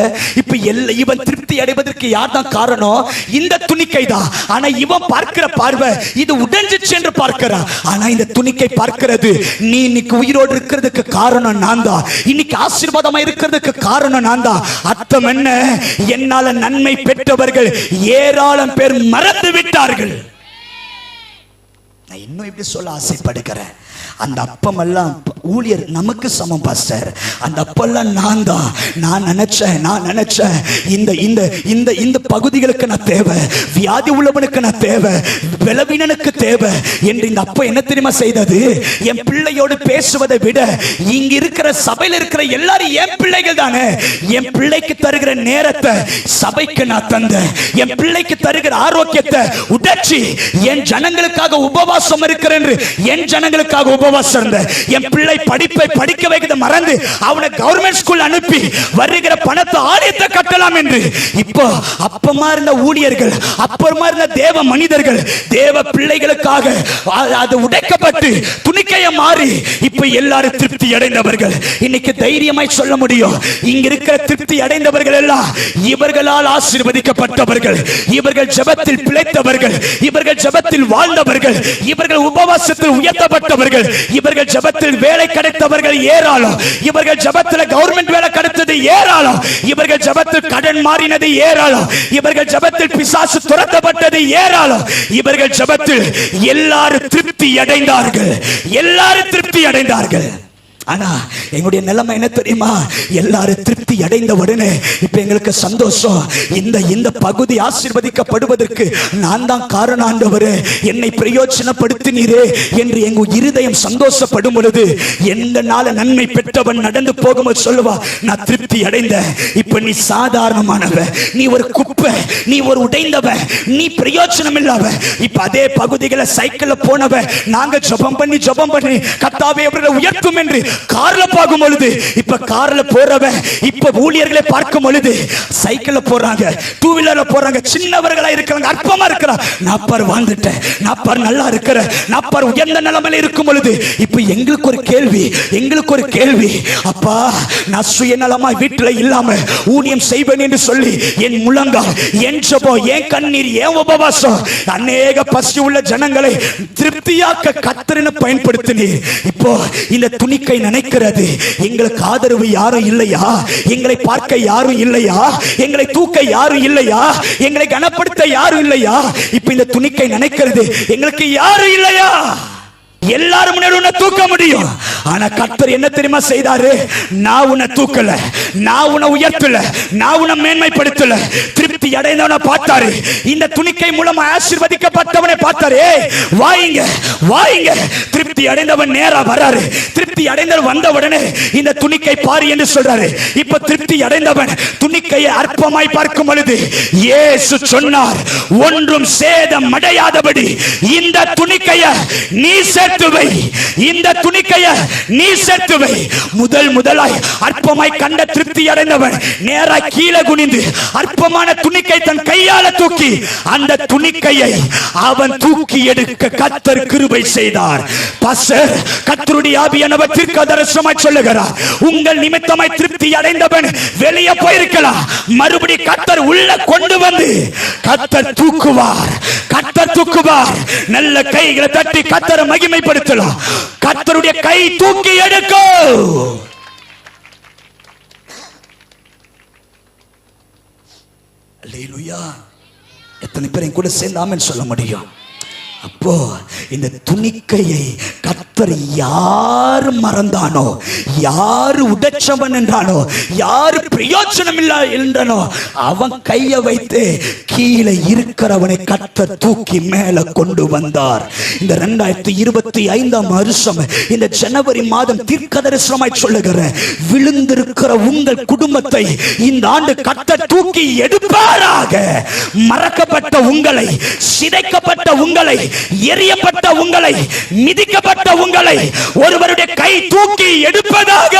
இப்ப இவன் திருப்தி அடைவதற்கு யார் தான் காரணம்? இந்த துணிக்கை தான். ஆனா இவன் பார்க்கிற பார்வை இது உடைஞ்சிச்சு என்று பார்க்கிறான். ஆனா இந்த துணிக்கை பார்க்கிறது, நீ இன்னைக்கு உயிரோடு இருக்கிறதுக்கு காரணம் நான் தான், இன்னைக்கு ஆசீர்வாதமா இருக்கிறதுக்கு காரணம் நான் தான். அர்த்தம் என்ன? என்னால நன்மை பெற்றவர்கள் ஏராளம் பேர் மறந்து விட்டார்கள். நான் இன்னும் இப்படி சொல்ல ஆசைப்படுகிறேன். அந்த அப்பம் எல்லாம் ஊழியர் நமக்கு சமம் பாஸ்டர். அந்த அப்பெல்லாம் நான் தான். நான் நினைச்சேன் இந்த இந்த இந்த இந்த பகுதிகளுக்கு நான் தேவை, வியாதி உள்ளவனுக்கு நான் தேவை, பலவீனனுக்கு தேவை என்று இந்த அப்பம் என்ன தெரியுமா செய்தது? என் பிள்ளையோடு பேசுவதை விட இங்க இருக்கிற சபையில் இருக்கிற எல்லாரும் என் பிள்ளைகள் தானே. என் பிள்ளைக்கு தருகிற நேரத்தை சபைக்கு நான் தந்தேன். என் பிள்ளைக்கு தருகிற ஆரோக்கியத்தை உடைச்சி என் ஜனங்களுக்காக உபவாசம் இருக்கிறேன். என் ஜனங்களுக்காக உபவாசம் இருந்த என் பிள்ளை படிப்பை படிக்க வைக்க மறந்து அவனை கவர்மெண்ட் ஸ்கூல் அனுப்பி வருகிற பணத்தை ஆலயத்தை கட்டலாம் என்று இப்போ அப்பமா இருந்த ஊழியர்கள், அப்பமா இருந்த தேவ மனிதர்கள், தேவ பிள்ளைகளுக்காக அது உடைக்கப்பட்டு துணிக்கைய மாறி இப்ப எல்லாரும் திருப்தி அடைந்தவர்கள். இன்னைக்கு தைரியமாய் சொல்ல முடியும், இங்க இருக்கிற திருப்தி அடைந்தவர்கள் எல்லாம் இவர்களால் ஆசீர்வதிக்கப்பட்டவர்கள், இவர்கள் ஜெபத்தில் பிழைத்தவர்கள், இவர்கள் ஜெபத்தில் வாழ்ந்தவர்கள், இவர்கள் உபவாசத்தில் உயர்த்தப்பட்டவர்கள், இவர்கள் ஜெபத்தில் வேலை கிடைத்தவர்கள் ஏராளம், இவர்கள் ஜெபத்தில் கவர்மெண்ட் வேலை கிடைத்தது ஏராளம், இவர்கள் ஜெபத்தில் கடன் மாறினது ஏராளம், இவர்கள் ஜெபத்தில் பிசாசு துரத்தப்பட்டது ஏராளம், இவர்கள் ஜெபத்தில் எல்லாரும் திருப்தி அடைந்தார்கள், எல்லாரும் திருப்தி அடைந்தார்கள். ஆனா எங்களுடைய நிலைமை என்ன தெரியுமா? எல்லாரும் திருப்தி அடைந்த உடனே இப்ப எங்களுக்கு சந்தோஷம். இந்த இந்த பகுதி ஆசீர்வதிக்கப்படுவதற்கு நான் தான் காரணம் ஆண்டவரே, என்னை பிரயோஜனப்படுத்தினீரே என்று எங்க இருதயம் சந்தோஷப்படும் பொழுது எந்த நாள் நன்மை பெற்றவன் நடந்து போகும்போது சொல்லுவா, நான் திருப்தி அடைந்தேன். இப்ப நீ சாதாரணமானவன், நீ ஒரு குப்பை, நீ ஒரு உடைந்தவன், நீ பிரயோஜனம் இல்லாம. இப்ப அதே பகுதிகளை சைக்கிள்ல போனவன், நாங்க ஜெபம் பண்ணி கர்த்தாவே அவர்களை உயர்த்தும் என்று கார்ல பார்க்கும் பொழுது இப்ப கார்ல போறவன் இப்ப ஊழியர்களை பார்க்கும் பொழுது சைக்கிள்ல போறாங்க, டூ வீலர்ல போறாங்க, சின்னவர்களா இருக்கிறாங்க, அற்பமா இருக்கிறாங்க. நான் பார் வாழ்ந்துட்டேன், நான் பார் நல்லா இருக்கிறேன், நான் பார் உயர்ந்த நிலைமையில இருக்கும் பொழுது இப்ப எங்களுக்கு ஒரு கேள்வி, அப்பா நான் சுயநலமா வீட்டுல இல்லாம ஊழியம் செய்வேன் என்று சொல்லி என் முழங்கால், என் ஜெபம், என் கண்ணீர், என் உபவாசம் அநேக பசி உள்ள ஜனங்களை திருப்தியாக்க கர்த்தரினை பயன்படுத்தினீர். இப்போ இந்த துணிக்கை நினைக்கிறது, எங்களுக்கு ஆதரவு யாரும் இல்லையா, எங்களை பார்க்க யாரும் இல்லையா, எங்களை தூக்க யாரும் இல்லையா, எங்களை கனப்படுத்த யாரும் இல்லையா. இப்ப இந்த துணிக்கை நினைக்கிறது, எங்களுக்கு யாரும் இல்லையா, எல்லாரும் உன்னை தூக்க முடியும். ஆனா கர்த்தர் என்ன தெரியுமா செய்தாரு? நான் உன்னை தூக்கல, நான் உன்னை உயர்த்தல, நான் உன்னை மேன்மைப்படுத்தல. திருப்தி அடைந்தவனை பார்த்தாரு, இந்த துணிக்கை மூலமா ஆசீர்வதிக்கப்பட்டவனை பார்த்தாரு. வாங்க வாங்க. திருப்தி அடைந்தவன் நேரா வராரு. திருப்தி அடைந்தவன் வந்த உடனே இந்த துணிக்கை பாரு என்று சொல்றாரு. இப்ப திருப்தி அடைந்தவன் துணிக்கையை அற்பமாய் பார்க்கும் பொழுது இயேசு சொன்னார், ஒன்றும் சேதம் அடையாதபடி இந்த துணிக்கையை நீ சேர்த்துவை, இந்த துணிக்கையை நீ சேர்த்துவை. முதலாய் அற்பமாய் கண்ட திருப்தி அடைந்தவன் நேரா கீழே குனிந்து அற்பமான துணிக்கை தன் கையால தூக்கி அந்த துணிக்கையை அவன் தூக்கி எடுக்க கர்த்தர் கிருபை செய்தார். பாஸ்டர், கர்த்தருடைய ஆவியானவர் தீர்க்கதரிசனமாய் சொல்லுகிறார், உங்கள் நிமித்தமாய் திருப்தி அடைந்தவன் வெளியே போயிருக்கலாம், மறுபடி கர்த்தர் உள்ள கொண்டு வந்து கர்த்தர் தூக்குவார், கர்த்தர் தூக்குவார். நல்ல கைகளை தட்டி கர்த்தரை மகிமைப்படுத்தலாம். கர்த்தருடைய கை தூக்கி எடுக்கும். அல்லேலூயா. எத்தனை பேர் என் கூட சேர்ந்து ஆமென் சொல்ல முடியும்? அப்போ இந்த துணிக்கையை கர்த்தர் யார் மறந்தானோ, யார் உடைச்சவன் என்றானோ, யார் பிரயோஜனம் இல்ல என்றானோ அவன் கையை வைத்து கீழே இருக்கிறவனை கர்த்தர் தூக்கி மேல கொண்டு வந்தார். இந்த 2025 வருஷம் இந்த ஜனவரி மாதம் தீர்க்கதரிசனமாய் சொல்லுகிறேன், விழுந்திருக்கிற உங்கள் குடும்பத்தை இந்த ஆண்டு கர்த்தர் தூக்கி எடுப்பாராக. மறக்கப்பட்ட உங்களை, சிதைக்கப்பட்ட உங்களை, எரியப்பட்ட உங்களை, மிதிக்கப்பட்ட உங்களை ஒருவருடைய கை தூக்கி எடுப்பதாக.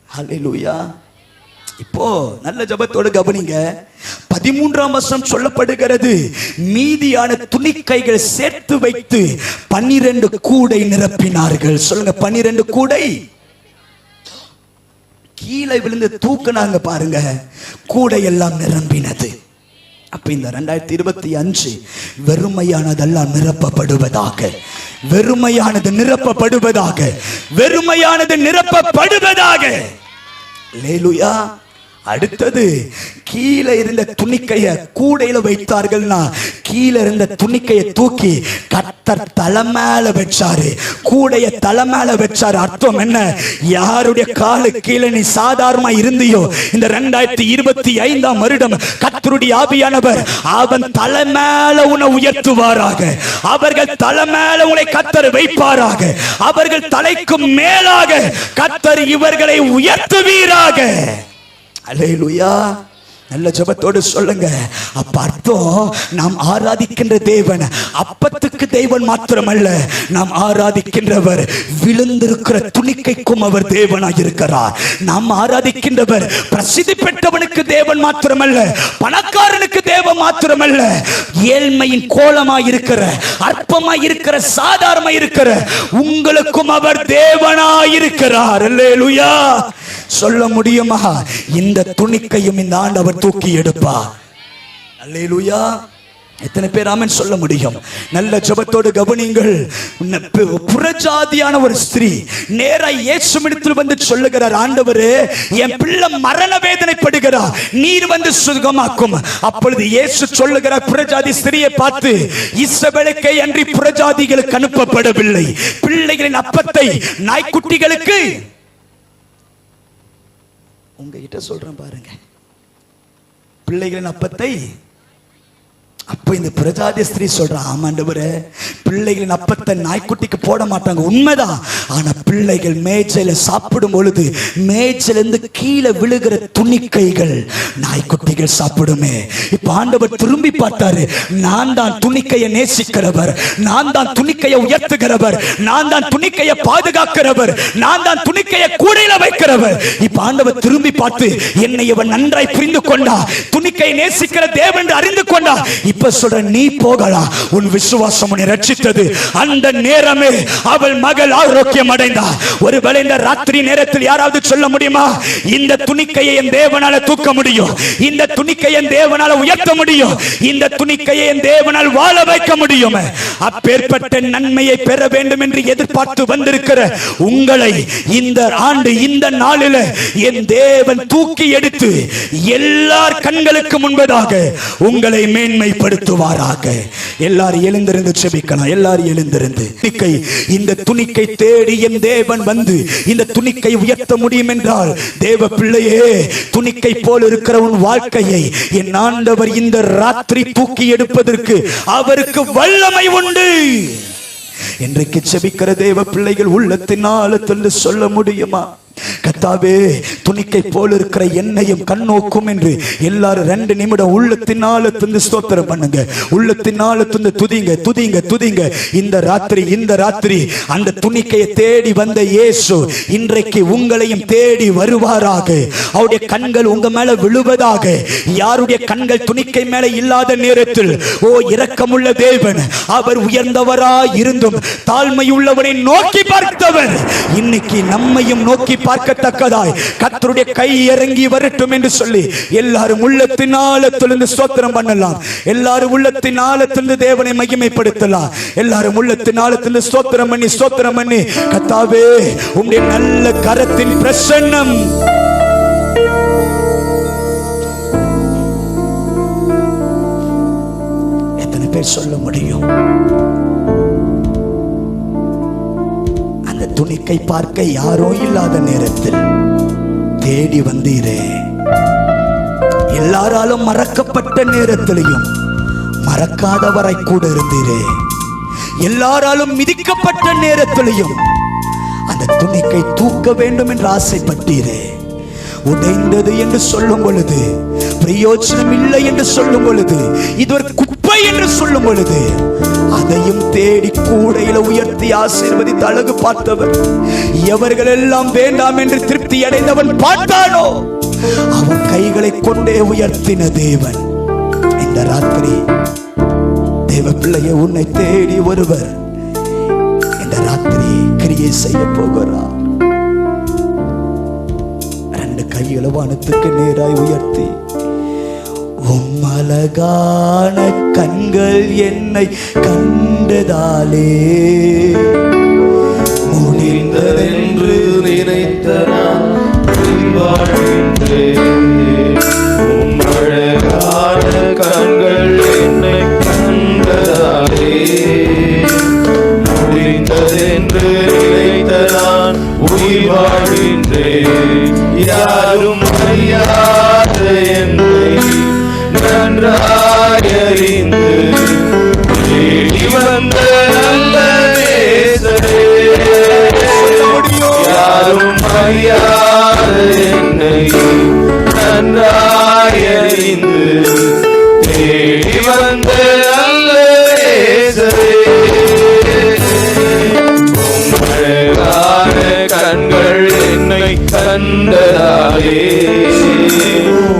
ஹல்லேலூயா. இப்போ நல்ல ஜெபத்தோடு கவனிங்க. 13ஆம் வசனம் சொல்லப்படுகிறது, மீதியான துணிக்கைகள் சேர்த்து வைத்து 12 கூடை நிரப்பினார்கள். சொல்லுங்க, 12 கூடை. கீழே விழுந்து தூக்குனாங்க பாருங்க, கூடை எல்லாம் நிரம்பினது. அப்ப இந்த 2025 வெறுமையானதெல்லாம் நிரப்பப்படுவதாக, வெறுமையானது நிரப்பப்படுவதாக, வெறுமையானது நிரப்பப்படுவதாக. அல்லேலூயா. அடுத்தது, கீழே இருந்த துணிக்கைய கூடையில வைத்தார்கள்னா கீழே இருந்த துணிக்கையை தூக்கி கர்த்தர் தலை மேல வச்சாரு, கூடைய தலை மேல வச்சாரு. அர்த்தம் என்ன? யாருடைய காலு கீழே நீ சாதாரணமா இருந்தியோ, இந்த 2025 வருடம் கர்த்தருடைய ஆவியானவர் அவன் தலை மேல உன்னை உயர்த்துவாராக. அவர்கள் தலை மேல உன்னை கர்த்தர் வைப்பாராக. அவர்கள் தலைக்கு மேலாக கர்த்தர் இவர்களை உயர்த்துவீராக. அல்லேலூயா. நல்ல ஜெபத்தோடு சொல்லுங்க. அப்ப அர்த்தம், நாம் ஆராதிக்கின்ற தேவன் அப்பத்துக்கு தேவன் மாத்திரமல்ல, நாம் ஆராதிக்கின்றவர் விழுந்திருக்கிற துணிக்கைக்கும் அவர் தேவனாய் இருக்கிறார். நாம் ஆராதிக்கின்றவர் பிரசித்தி பெற்றவனுக்கு தேவன் மாத்திரமல்ல, பணக்காரனுக்கு தேவன் மாத்திரமல்ல, ஏழ்மையின் கோலமாய் இருக்கிற, அற்பமாய் இருக்கிற, சாதாரணமாய் இருக்கிற உங்களுக்கும் அவர் தேவனாய் இருக்கிறார். அல்லேலூயா. சொல்ல முடியுமா? இந்த துணிக்கையும் இந்த ஆண்டவர் தூக்கி எடுப்பா. அல்லேலூயா. எத்தனை பேர் ஆமென் சொல்ல முடியும்? நல்ல ஜெபத்தோடு கவனிங்கள். புறஜாதியான ஒரு ஸ்திரீ நேரா இயேசுவிடத்தில் வந்து சொல்லுகிறார், ஆண்டவரே, என் பிள்ளை மரண வேதனைப்படுகிறார், நீர் வந்து சுகமாக்கும். அப்பொழுது இயேசு சொல்லுகிறார் புறஜாதி ஸ்திரியை பார்த்து, இஸ்ரவேலுக்கே அன்றி புறஜாதிகளுக்கு அனுப்பப்படவில்லை. பிள்ளைகளின் அப்பத்தை நாய்க்குட்டிகளுக்கு, உங்ககிட்ட சொல்றேன் பாருங்க, பிள்ளைகளின் அப்பத்தை. அப்ப இந்த பிரஜாதி ஸ்திரீ சொல்றான், ஆமாண்டவரே, பிள்ளைகளின் அப்பத்தை நாய்க்குட்டிக்கு போட மாட்டாங்க, உண்மைதான். ஆனா பிள்ளைகள் மேஜையில சாப்பிடும் பொழுது மேஜையிலிருந்து கீழே விழுகிற துணிக்கைகள் நாய்க்குட்டிகள் சாப்பிடுமே. இப்ப ஆண்டவர் திரும்பி பார்த்தாரு, நான் தான் துணிக்கையை நேசிக்கிறவர், நான் தான் துணிக்கையை உயர்த்துகிறவர், நான் தான் துணிக்கையை பாதுகாக்கிறவர், நான் தான் துணிக்கையை கூடையில வைக்கிறவர். இப்ப ஆண்டவர் திரும்பி பார்த்து, என்னை இவன் நன்றாய் புரிந்து கொண்டா, துணிக்கையை நேசிக்கிற தேவன் அறிந்து கொண்டா, இப்ப சொல்ற நீ போகலாம், உன் விசுவாசம் உன்னை ரட்சித்தது. அந்த நேரமே அவள் மகள் ஆரோக்கியம் அடைந்தார். ஒருவேளை இந்த ராத்திரி நேரத்தில் யாராவது சொல்ல முடியுமா, இந்த துணிக்கையை என் தேவனால தூக்க முடியும், இந்த துணிக்கையை என் தேவனால உயர்த்த முடியும், இந்த துணிக்கையை என் தேவனால் வாழ வைக்க முடியும். அப்பேற்பட்ட நன்மையை பெற வேண்டும் என்று எதிர்பார்த்து வந்திருக்கிற உங்களை இந்த ஆண்டு இந்த நாளில் என் தேவன் தூக்கி எடுத்து எல்லார் கண்களுக்கு முன்பதாக உங்களை மேன்மைப்படுத்துவாராக. எல்லாரும் எழுந்திருந்து செபிக்கலாம். எல்லாரும் எழுந்திருந்து இந்த துணிக்கை தேடி என் தேவன் வந்து இந்த துணிக்கை உயர்த்த முடியும் என்றால், தேவ பிள்ளையே, துணிக்கை போல் இருக்கிற உன் வாழ்க்கையை என் ஆண்டவர் இந்த ராத்திரி தூக்கி எடுப்பதற்கு அவருக்கு வல்லமை உண்டு. இன்றைக்கு செபிக்கிற தேவ பிள்ளைகள் உள்ளத்தின் ஆழத்தில் சொல்ல முடியுமா? கர்த்தாவே, துணிக்கை போல இருக்கிற என்னையும் கண்ணோக்கும் என்று எல்லாரும் 2 நிமிடம் உள்ளத்தின் ஆழத்திலிருந்து ஸ்தோத்திரம் பண்ணுங்க. உள்ளத்தின் ஆழத்திலிருந்து துதிங்க, துதிங்க, துதிங்க. இந்த ராத்திரி அந்த துணிக்கையை தேடி வந்த இயேசு இன்றைக்கு உங்களையும் தேடி வருவாராக. அவருடைய கண்கள் உங்க மேல விழுவதாக. யாருடைய கண்கள் துணிக்கை மேல இல்லாத நேரத்தில், ஓ இரக்கமுள்ள தேவன், அவர் உயர்ந்தவராய் இருந்தும் தாழ்மையுள்ளவனை நோக்கி பார்த்தவர் இன்னைக்கு நம்மையும் நோக்கி பார்க்கத்தக்கதாய் கர்த்தருடைய கை இறங்கி வரட்டும் என்று சொல்லி எல்லாரும் உள்ளத்தின் ஆழத்திலிருந்து ஸ்தோத்திரம் பண்ணலாம். எல்லாரும் உள்ளத்தின் ஆழத்திலிருந்து தேவனை மகிமைப்படுத்தலாம். எல்லாரும் உள்ளத்தின் ஆழத்திலிருந்து ஸ்தோத்திரம் பண்ணி கர்த்தாவே, உம்முடைய நல்ல கரத்தின் பிரசன்னம் எத்தனை பேர் சொல்ல முடியும்? துணிக்கை பார்க்க யாரோ இல்லாத நேரத்தில் தேடி வந்தீரே. எல்லாராலும் மறக்கப்பட்ட நேரத்திலையும் மறக்காதவரை கூட இருந்தீரே. எல்லாராலும் மிதிக்கப்பட்ட நேரத்திலையும் அந்த துணிக்கை தூக்க வேண்டும் என்று ஆசைப்பட்டீரே. உடைந்தது என்று சொல்லும் பொழுது, பிரயோஜனம் இல்லை என்று சொல்லும் பொழுது, இது ஒரு குப்பை என்று சொல்லும் பொழுது, அதையும் தேடி கூடையில உயர்த்தி ஆசீர்வதித்து அழகு பார்த்தவர், எவர்கள் எல்லாம் வேண்டாம் என்று திருப்தி அடைந்தவன் பார்த்தானோ அவன் கைகளை கொண்டே உயர்த்தின தேவன் இந்த ராத்திரி தேவ பிள்ளையை உன்னை தேடி ஒருவர் இந்த ராத்திரி கிரியை செய்ய போகிறார். 2 கைகளை வானத்துக்கு நேராய் உயர்த்தி, உம் அழகான கண்கள் என்னை கண்டதாலே முடிந்ததென்று நினைத்த நான் வாழ்கின்றேன். உம் அழகான கண்கள் என்னை கண்டதாலே முடிந்ததென்று நினைத்த நான் உயிர் வாழ்கின்றேன். யாரும் அறியாத என்னை நன்றாயறிந்து தேடி வந்த நல்ல நேசரே, யாரும் அறியாத என்னை நன்றாயறிந்து தேடி வந்த நல்ல நேசரே, உம்மழகான கண்கள் என்னை கண்டதாலே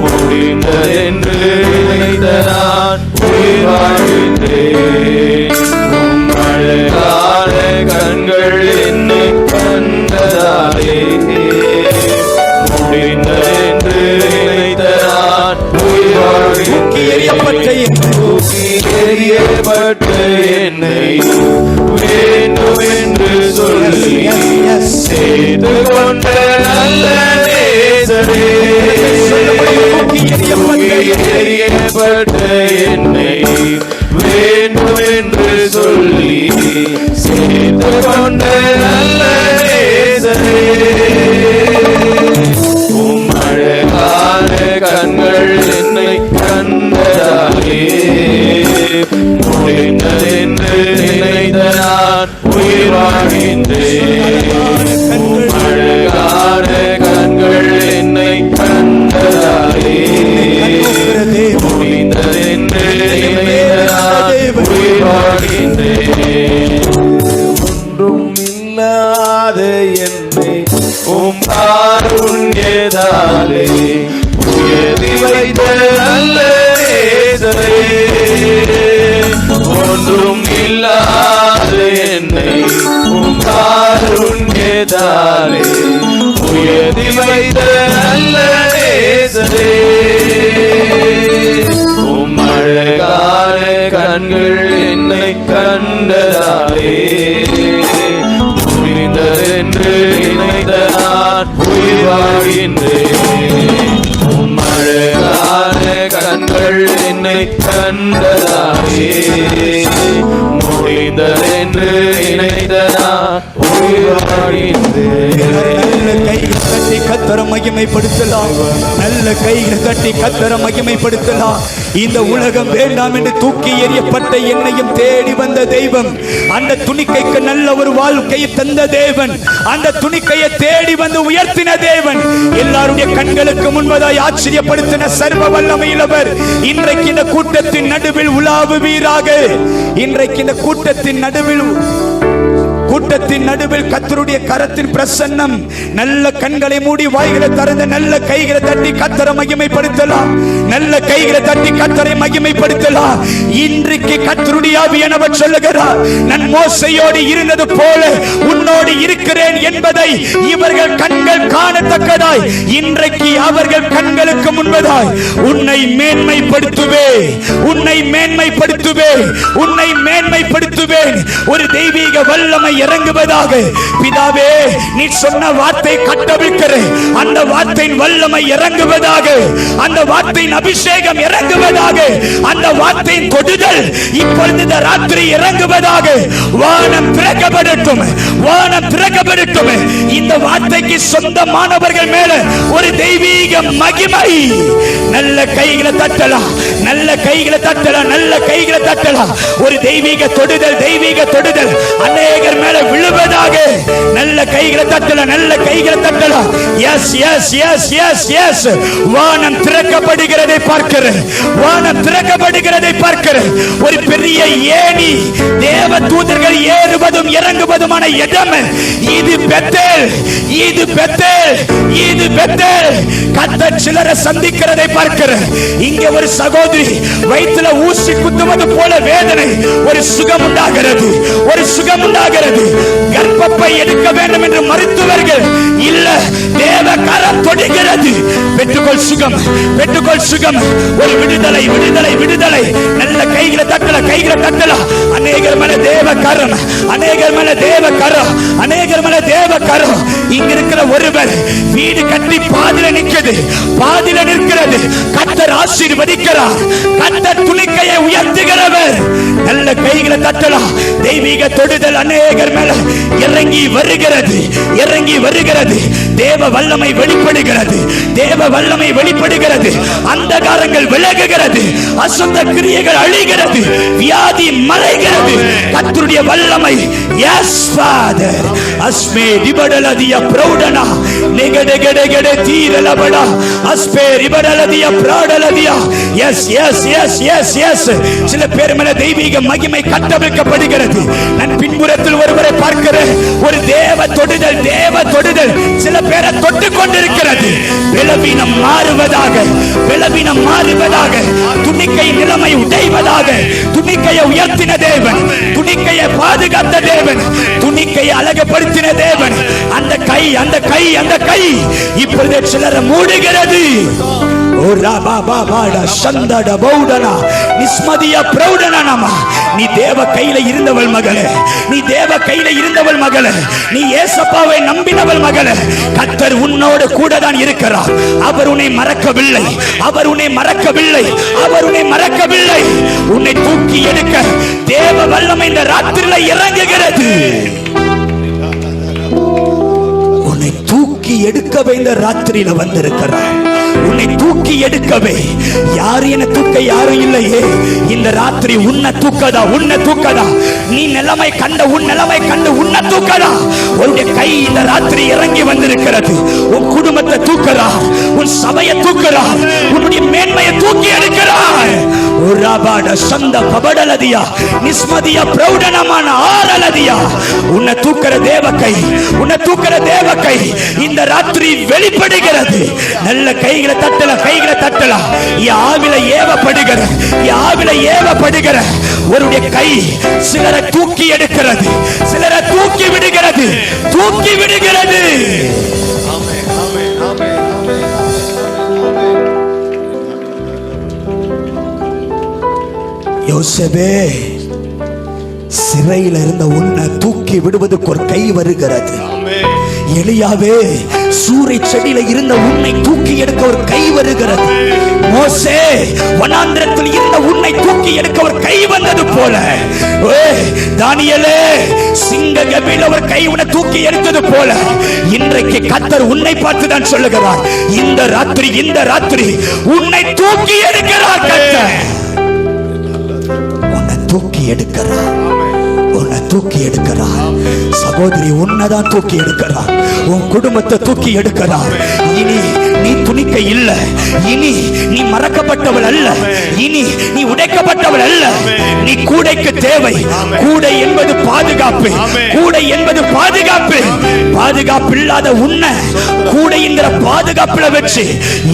முடிந்ததென்று நினைத்த நான் உயிர் வாழ்கின்றேன். உம்மழகான கண்கள் என்னை கண்டதாலே முடிந்ததென்று நினைத்த நான் உயிர் வாழ்கின்றேன். தூக்கி எறியப்பட்ட என்னை வேண்டும் என்று சொல்லி சேர்த்து கொண்ட நல்ல நேசரே, எறியப்பட்ட என்னை வேண்டும் என்று சொல்லி சேர்த்து கொண்ட நல்ல நேசரே, உம் அழகான கண்கள் என்னை கண்டதாலே முடிந்ததென்று நினைத்த நான் உயிர் வாழ்கின்றேன். உம் அழகான கண்கள் என்னை கண்டதாலே முடிந்ததென்று கண்கள் என்னை கண்டதாயே, முடிந்ததென்று நினைத்ததா கட்டி கத்தர மகிமைப்படுத்தலாம். நல்ல கைகளை தட்டி கத்தர மகிமைப்படுத்தலாம். இந்த உலகம் வேண்டாம் என்று தூக்கி எறியப்பட்ட என்னையும் தேடி வந்த தெய்வம், அந்த துணிக்கைக்கு நல்ல ஒரு வாழ்க்கையை தந்த தேவன், அந்த துணிக்கையை தேடி வந்து உயர்த்தின தேவன், எல்லாருடைய கண்களுக்கு முன்பதாய் ஆச்சரியப்படுத்தின சர்வ வல்லமையுள்ளவர் இன்றைக்கு இந்த கூட்டத்தின் நடுவில் உலாவுவீராக. இன்றைக்கு இந்த கூட்டத்தின் நடுவில் கர்த்தருடைய கரத்தின் பிரசன்னம். நல்ல கண்களை மூடி வாய்களை திறந்து நல்ல கைகளை தட்டி கர்த்தரை மகிமைப்படுத்தலாம். நல்ல கைகளை தட்டி கர்த்தரை மகிமைப்படுத்தலாம். இன்றைக்கு கர்த்தருடைய ஆவியானவர் சொல்லுகிறார், நான் மோசேயோடு இருந்தது போல உன்னோடு இருக்கிறேன் என்பதை இவர்கள் கண்கள் காணத்தக்கதாய் இன்றைக்கு அவர்கள் கண்களுக்கு முன்பதாய் உன்னை மேன்மைப்படுத்துவேன், உன்னை மேன்மைப்படுத்துவேன், உன்னை மேன்மைப்படுத்துவேன். ஒரு தெய்வீக வல்லமை இறங்குவதாக. பிதாவே, நீ சொன்ன வார்த்தை கட்டவிழ்க்கிற அந்த வார்த்தையின் வல்லமை இறங்குவதாக, அந்த வார்த்தையின் அபிஷேகம் இறங்குவதாக, அந்த வார்த்தையின் தொடுதல் இப்பொழுது இந்த ராத்திரி இறங்குவதாக. வானம் திறக்கப்படட்டும், வானம் திறக்கப்படட்டும். இந்த வார்த்தைக்கு சொந்தமானவர்கள் மேல ஒரு தெய்வீக மகிமை. நல்ல கைகளை தட்டலாம், நல்ல கைகளை தட்டலாம், நல்ல கைகளை தட்டலாம். ஒரு தெய்வீக தொடுதல், தெய்வீக தொடுதல் அநேகர் மேல விழுவதாக. நல்ல கைகளை தட்டலாம், நல்ல கைகளை தட்டலாம். Yes yes yes yes yes. வானம் திறக்கப்படுகிறதை பார்க்கிறேன், வானம் திறக்கப்படுகிறதை பார்க்கிறேன். ஒரு பெரிய ஏணி, தேவ தூதர்கள் ஏறுவதும் இறங்குவதுமான இடம் இது. பெத்தேல், இது பெத்தேல், இது பெத்தேல். கர்த்தர் சிலரை சந்திக்கிறதை பார்க்கிறேன். இங்கே ஒரு சகோதரி வயிற்றுல ஊசி குத்துவது போல வேதனை, ஒரு சுகம் உண்டாகிறது, ஒரு சுகம் உண்டாகிறது. கர்ப்பப்பை எடுக்க வேண்டும் என்று மருத்துவர்கள் இல்ல, தேவ கரம் தொடுகிறது. பெற்றுக்கொள் சுகம், பெற்றுக்கொள் சுகம். ஒரு விடுதலை, விடுதலை, விடுதலை. நல்ல கைகளை தட்டல, கைகளை தட்டல. அநேகர் மேல தேவ கரம், அநேகர் மேல தேவ கரம், அநேகர் மேல தேவ கரம். இங்க இருக்கிற ஒருவர் வீடு கட்டி பாதில நிற்கிறது, பாதில நிற்கிறது. கர்த்தர் ஆசீர்வதிக்கிறார், கர்த்தர் துணிக்கையை உயர்த்துகிறவர். நல்ல கைகளை தட்டலாம். தெய்வீக தொடுதல் அநேகர் மேல இறங்கி வருகிறது, இறங்கி வருகிறது. தேவ வல்லமை வெளிப்படுகிறது, தேவ வல்லமை வெளிப்படுகிறது. அந்தகாரங்கள் விலகுகிறது, அசுத்த கிரியைகள் அழிகிறது, வியாதி மறைகிறது. கர்த்தருடைய வல்லமை. Yes father. அஸ்மே டிபடலதிய பிரௌடனா நெகடெகடெகடே தீரலபடா அஸ்பே ரிபடலதிய பிரௌடலதியா. Yes yes yes yes yes. சில பேர் மேல தெய்வீக மகிமை கட்டவிழ்க்கப்படுகிறது. நான் பின்புறத்தில் ஒருவரை பார்க்கிறேன். ஒரு தேவ தொடுதல், தேவ தொடுதல் சில பேரை தொட்டு கொண்டிருக்கிறது. பலவீனம் மாறுவதாக, பலவீனம் மாறுவதாக. துணிக்கை நிலைமை உடைவதாக. துணிக்கையை உயர்த்தின தேவன், துணிக்கையை பாதுகாத்த தேவன், துணிக்கையை அழகுபடுத்தின தேவன். அந்த கை, அந்த கை, அந்த கை இப்பொழுது சிலரை மூடுகிறது. நீ தேவ கையில இருந்தவள் மகளே, நீ தேவ கையில இருந்தவள் மகளே, நீ ஏசப்பாவை நம்பினவள் மகளே. கர்த்தர் உன்னோடு கூட தான் இருக்கிறார். அவர் உன்னை மறக்கவில்லை, அவர் உன்னை மறக்கவில்லை, அவர் உன்னை மறக்கவில்லை. உன்னை தூக்கி எடுக்க தேவ வல்லமை இந்த ராத்திரியில இறங்குகிறது. உன்னை தூக்கி எடுக்கவே இந்த ராத்திரியில வந்திருக்கிறார். உன்னை தூக்கி எடுக்கவே. யாரு என்ன தூக்க யாரும் இல்லையே. இந்த ராத்திரி உன்னை தூக்கதா, உன்னை தூக்கதா. நீ நிலைமை கண்ட, உன் நிலைமை கண்டு உன்னை தூக்கதா. உன்னுடைய கை இந்த ராத்திரி இறங்கி வந்திருக்கிறது. உன் குடும்பத்தை தூக்கிறார், உன் சபையை தூக்கிறார், உன்னுடைய மேன்மையை தூக்கி எடுக்கிறார். உன்னை தூக்கிற தேவ கை, உன்னை தூக்கிற தேவ கை இந்த ராத்திரி வெளிப்படுகிறது. நல்ல கைகளை தட்டல, கைகளை தட்டல. ஆவில ஏவப்படுகிற, ஆவில ஏவப்படுகிற ஒருடைய கை சிலரை தூக்கி எடுக்கிறது, சிலரை தூக்கி விடுகிறது, தூக்கி விடுகிறது. யோசேப்பே, சிறையில் இருந்த உன்னை தூக்கி விடுவதற்கு ஒரு கை வருகிறது. எலியாவே, சூறை செடியில இருந்த உன்னை தூக்கி எடுக்க ஒரு கை வருகிறது. மோசே, வனாந்திரத்தில் இருந்த உன்னை தூக்கி எடுக்க ஒரு கை வந்தது போல, தானியேலே, சிங்க கபில ஒரு கை உன்னை தூக்கி எடுத்தது போல, இன்றைக்கு கர்த்தர் உன்னை பார்த்து தான் சொல்லுகிறார், இந்த ராத்திரி உன்னை தூக்கி எடுக்கிறார். கர்த்தர் உன்னை தூக்கி எடுக்கிறார், உன்னை தூக்கி எடுக்கிறார். சகோதரி, உன்னைதான் தூக்கி எடுக்கிறார், உன் குடும்பத்தை தூக்கி எடுக்கிறார். இனி நீ துணிக்க இல்ல, இனி நீ மறக்கப்பட்டவள் அல்ல, இனி நீ உடைக்கப்பட்டவள் அல்ல. நீ கூடைக்கு தேவை. கூடை என்பது பாதுகாப்பு, கூடை என்பது பாதுகாப்பு. பாதுகாப்பு இல்லாத உன்னை கூடை என்கிற பாதுகாப்புல வச்சு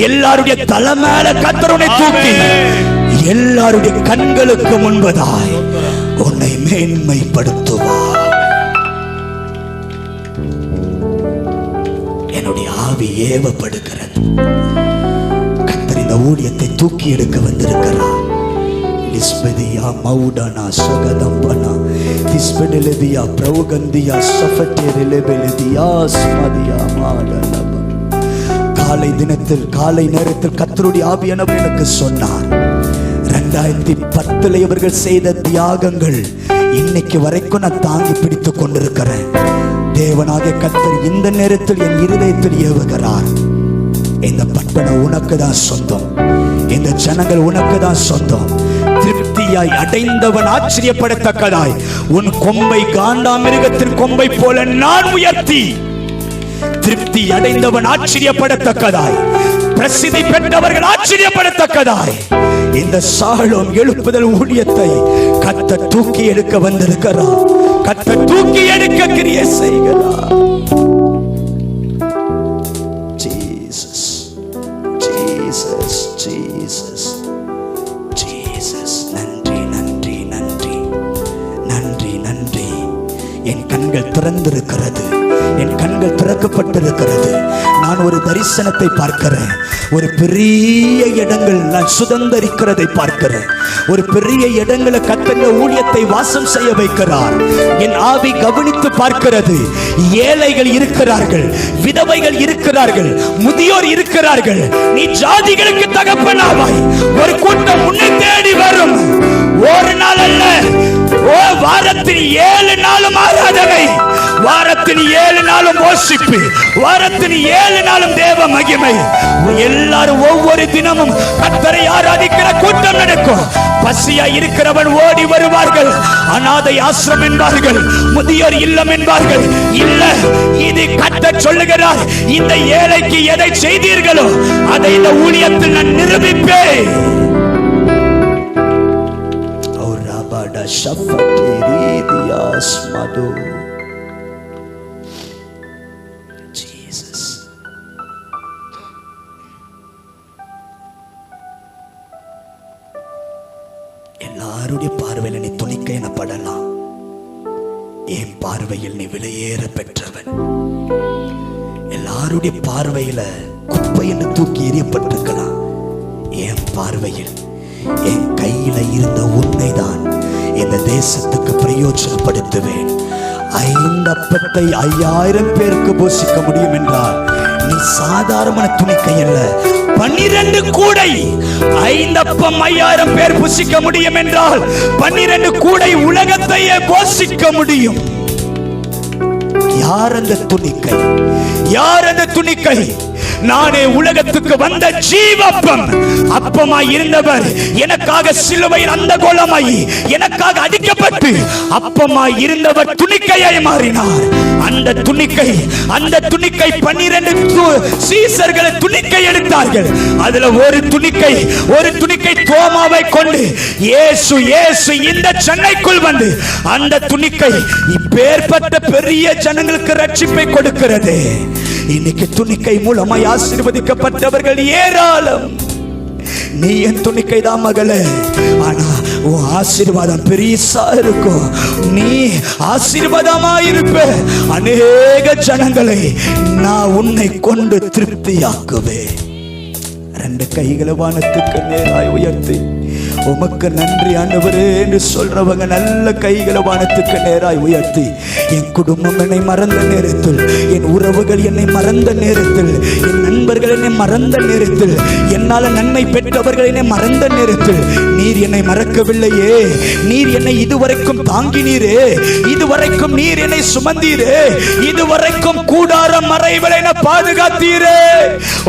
எல்லாருடைய தலை மேல கர்த்தர் உன்னை தூக்கி எல்லாருடைய கண்களுக்கு முன்பதாய் உன்னை மேன்மைப்படுத்துவார். என்னுடைய ஆவி ஏவப்படுகிறது. கர்த்தர் இந்த ஊழியத்தை தூக்கி எடுக்க வந்திருக்கிறார். லிஸ்பதியா மௌடனா சகதம்பனா திஸ்பெடலதியா பிரவுகந்தியா சஃபட்டேரிலெபெலதியா ஸ்மதியா மாடலப. காலை நேரத்தில் கர்த்தருடைய ஆவியானவர் எனக்கு சொன்னார், 2010 இவர்கள் செய்த தியாகங்கள் இன்னைக்கு வரைக்கும் நான் தாங்கி பிடித்துக் கொண்டிருக்கிறேன். தேவனாகிய கர்த்தர் இந்த நேரத்தில் என் இருதயத்தில் ஏவுகிறார். இந்த பட்டணம் உனக்கு தான் சொந்தம், இந்த ஜனங்கள் உனக்கு தான் சொந்தம். திருப்தியாய் அடைந்தவன் ஆச்சரியப்படத்தக்கதாய் உன் கொம்பை காண்டாமிருகத்தின் கொம்பை போல நான் உயர்த்தி, திருப்தி அடைந்தவன் ஆச்சரியப்படத்தக்கதாய், பிரசித்தி பெற்றவர்கள் ஆச்சரியப்படத்தக்கதாய் இந்த சாலோம் எழுப்புதல் ஊழியத்தை கர்த்தர் தூக்கி எடுக்க வந்திருக்கிறார். கர்த்தர் தூக்கி எடுக்க கிரியை செய்கிறார். Jesus Jesus Jesus Jesus. நன்றி நன்றி நன்றி நன்றி நன்றி. என் கண்கள் திறந்திருக்கிறது, என் கண்கள் திறக்கப்பட்டிருக்கிறது. நான் ஒரு தரிசனத்தை பார்க்கிறேன். ஒரு பெரிய இடங்கள் நான் சுதந்தரிக்கிறதை பார்க்கிறேன். ஒரு பெரிய இடங்களை கர்த்தர் ஊழியத்தை வாசம் செய்ய வைக்கிறார். என் ஆவி கவனித்து பார்க்கிறது. ஏழைகள் இருக்கிறார்கள், விதவைகள் இருக்கிறார்கள், முதியோர் இருக்கிறார்கள். நீ ஜாதிகளுக்கு தகப்பனாவாய். ஒரு கூட்டம் உன்னை தேடி வரும். ஒரு நாள் அல்ல, வாரத்தில் 7 நாளும் ஆராதனை, வாரத்தில் 7 நாளும் worship, வாரத்தில் 7 நாளும் தேவ மகிமை. எல்லாரும் ஒவ்வொரு தினமும் கர்த்தரை ஆராதிக்கிற கூட்டம் நடக்கும். பசியா இருக்கிறவன் ஓடி வருவார்கள். அநாதை ஆசிரம் என்பார்கள், முதியோர் இல்லம் என்பார்கள். இல்ல, இது கர்த்தர் சொல்லுகிறார், இந்த ஏழைக்கு எதை செய்தீர்களோ அதை இந்த ஊழியத்தில் நான் நிரூபிப்பேன். எல்லாருடைய பார்வையில் நீ துணிக்க எனப்படலாம். என் பார்வையில் நீ விலையேற பெற்றவன். எல்லாருடைய பார்வையில குப்பை என்று தூக்கி எறியப்பட்டிருக்கலாம். என் பார்வையில் என் கையில இருந்த உன்னை தான் இந்த தேசத்துக்கு பிரயோஜனப்படுத்துவேன். 5 அப்பத்தை 5000 பேருக்கு போஷிக்க முடியும் என்றால் நீ சாதாரண துணிக்கை அல்ல. 12 கூடை 5 அப்பம் 5000 பேர் புசிக்க முடியும் என்றால் 12 கூடை உலகத்தையே போஷிக்க முடியும். யார் அந்த துணிக்கை? யார் அந்த துணிக்கை? நானே உலகத்துக்கு வந்த ஜீவப்பம். அப்பமாய் இருந்தவர் எனக்காக சிலுவையில் அந்த கோலமாய் எனக்காக அடிக்கப்பட்டு அப்பமாய் இருந்தவர் துணிக்கையாய் மாறினார். அந்த துணிக்கை 12 சீசர்களை துணிக்கை எடுத்தார்கள். அதுல ஒரு துணிக்கை தோமாவை கொண்டு இயேசு இந்த சென்னைக்குள் வந்து அந்த துணிக்கை இப்பேற்பட்ட பெரிய ஜனங்களுக்கு ரட்சிப்பை கொடுக்கிறது. இன்னைக்கு துணிக்கை மூலமாய் ஆசீர்வதிக்கப்பட்டவர்கள் ஏராளம். நீ என் துணிக்கை தான் மகளே, ஆனா உன் ஆசீர்வாதம் பெரிசா இருக்கும். நீ ஆசீர்வாதமா இருப்ப. அநேக ஜனங்களை நான் உன்னை கொண்டு திருப்தியாக்குவேன். 2 கைகளை வானத்துக்கு நேராய் உயர்த்தி உமக்கு நன்றி ஆண்டவரே என்று சொல்றவங்க நல்ல கைகளை வானத்துக்கு நேராய் உயர்த்தி, என் குடும்பம் என்னை மறந்த நேரத்தில், என் உறவுகள் என்னை மறந்த நேரத்தில், என் நண்பர்கள் என்னை மறந்த நேரத்தில், என்னால நன்மை பெற்றவர்கள் என்னை மறந்த நேரத்தில், நீர் என்னை மறக்கவில்லையே, நீர் என்னை இதுவரைக்கும் தாங்கினீரே, இதுவரைக்கும் நீர் என்னை சுமந்தீரே, இதுவரைக்கும் கூடார மறைவில் என்னை பாதுகாத்தீரே,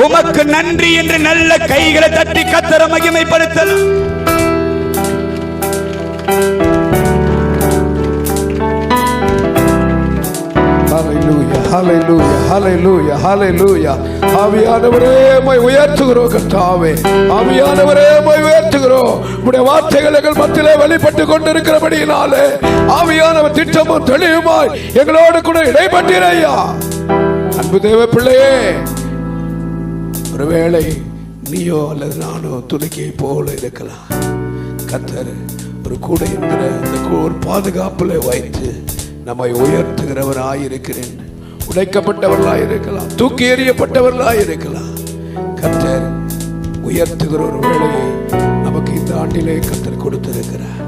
உமக்கு நன்றி என்று நல்ல கைகளை தட்டி கர்த்தரை மகிமைப்படுத்தலாம். Hallelujah, hallelujah, hallelujah, hallelujah. ஆவியானவரே உம்மை உயர்த்துகிறோம் கர்த்தாவே, ஆவியானவரே உம்மை உயர்த்துகிறோம். உம்முடைய வார்த்தைகள் எங்கள் மத்தியிலே வெளிப்பட்டு கொண்டிருக்கிறபடியினாலே ஆவியானவர் திட்டமும் தெளிவுமாய் எங்களோடு கூட இடைப்பட்டீரையா. அன்பு தேவ பிள்ளையே, ஒருவேளை நீயோ அல்லது நானோ துணிக்கை போல இருக்கலாம். கர்த்தர் ஒரு கூட இருக்கிற அந்த ஒரு பாதுகாப்புல வைத்து நம்மை உயர்த்துகிறவராயிருக்கிறேன். உடைக்கப்பட்டவர்களாய் இருக்கலாம், தூக்கி எறியப்பட்டவர்களாய் இருக்கலாம். கர்த்தர் உயர்த்துகிற ஒரு வேளையை நமக்கு இந்த ஆண்டிலே கர்த்தர் கொடுத்திருக்கிறார்.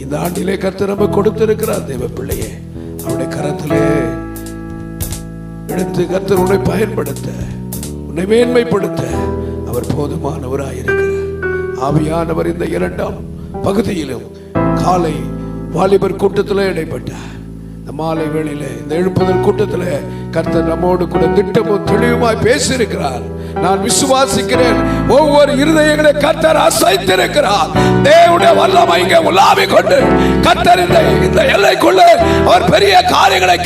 இந்த ஆண்டிலே கர்த்தர் நமக்கு கொடுத்திருக்கிறார். தேவ பிள்ளையே, அவருடைய கரத்திலே எடுத்து கர்த்தர் உன்னை பயன்படுத்த, உன்னை மேன்மைப்படுத்த அவர் போதுமானவராயிருக்கிறார். ஆவியானவர் இந்த 2ஆம் பகுதியிலும் காலை வாலிபர் கூட்டத்தில் இடைப்பட்டார். இந்த மாலை வேளையில இந்த எழுப்புதல் கூட்டத்தில் கர்த்தர் நம்மோடு கூட திட்டமும் தெளிவுமாய் பேசியிருக்கிறார். நான் விசுவாசிக்கிறேன், ஒவ்வொரு இருதயங்களை கர்த்தர் அசைத்திருக்கிறார். தேவனுடைய வல்லமை இங்கே உலாவிக் கொண்டு கர்த்தர் இந்த எல்லைக்குள்ள அவர் பெரிய காரியங்களை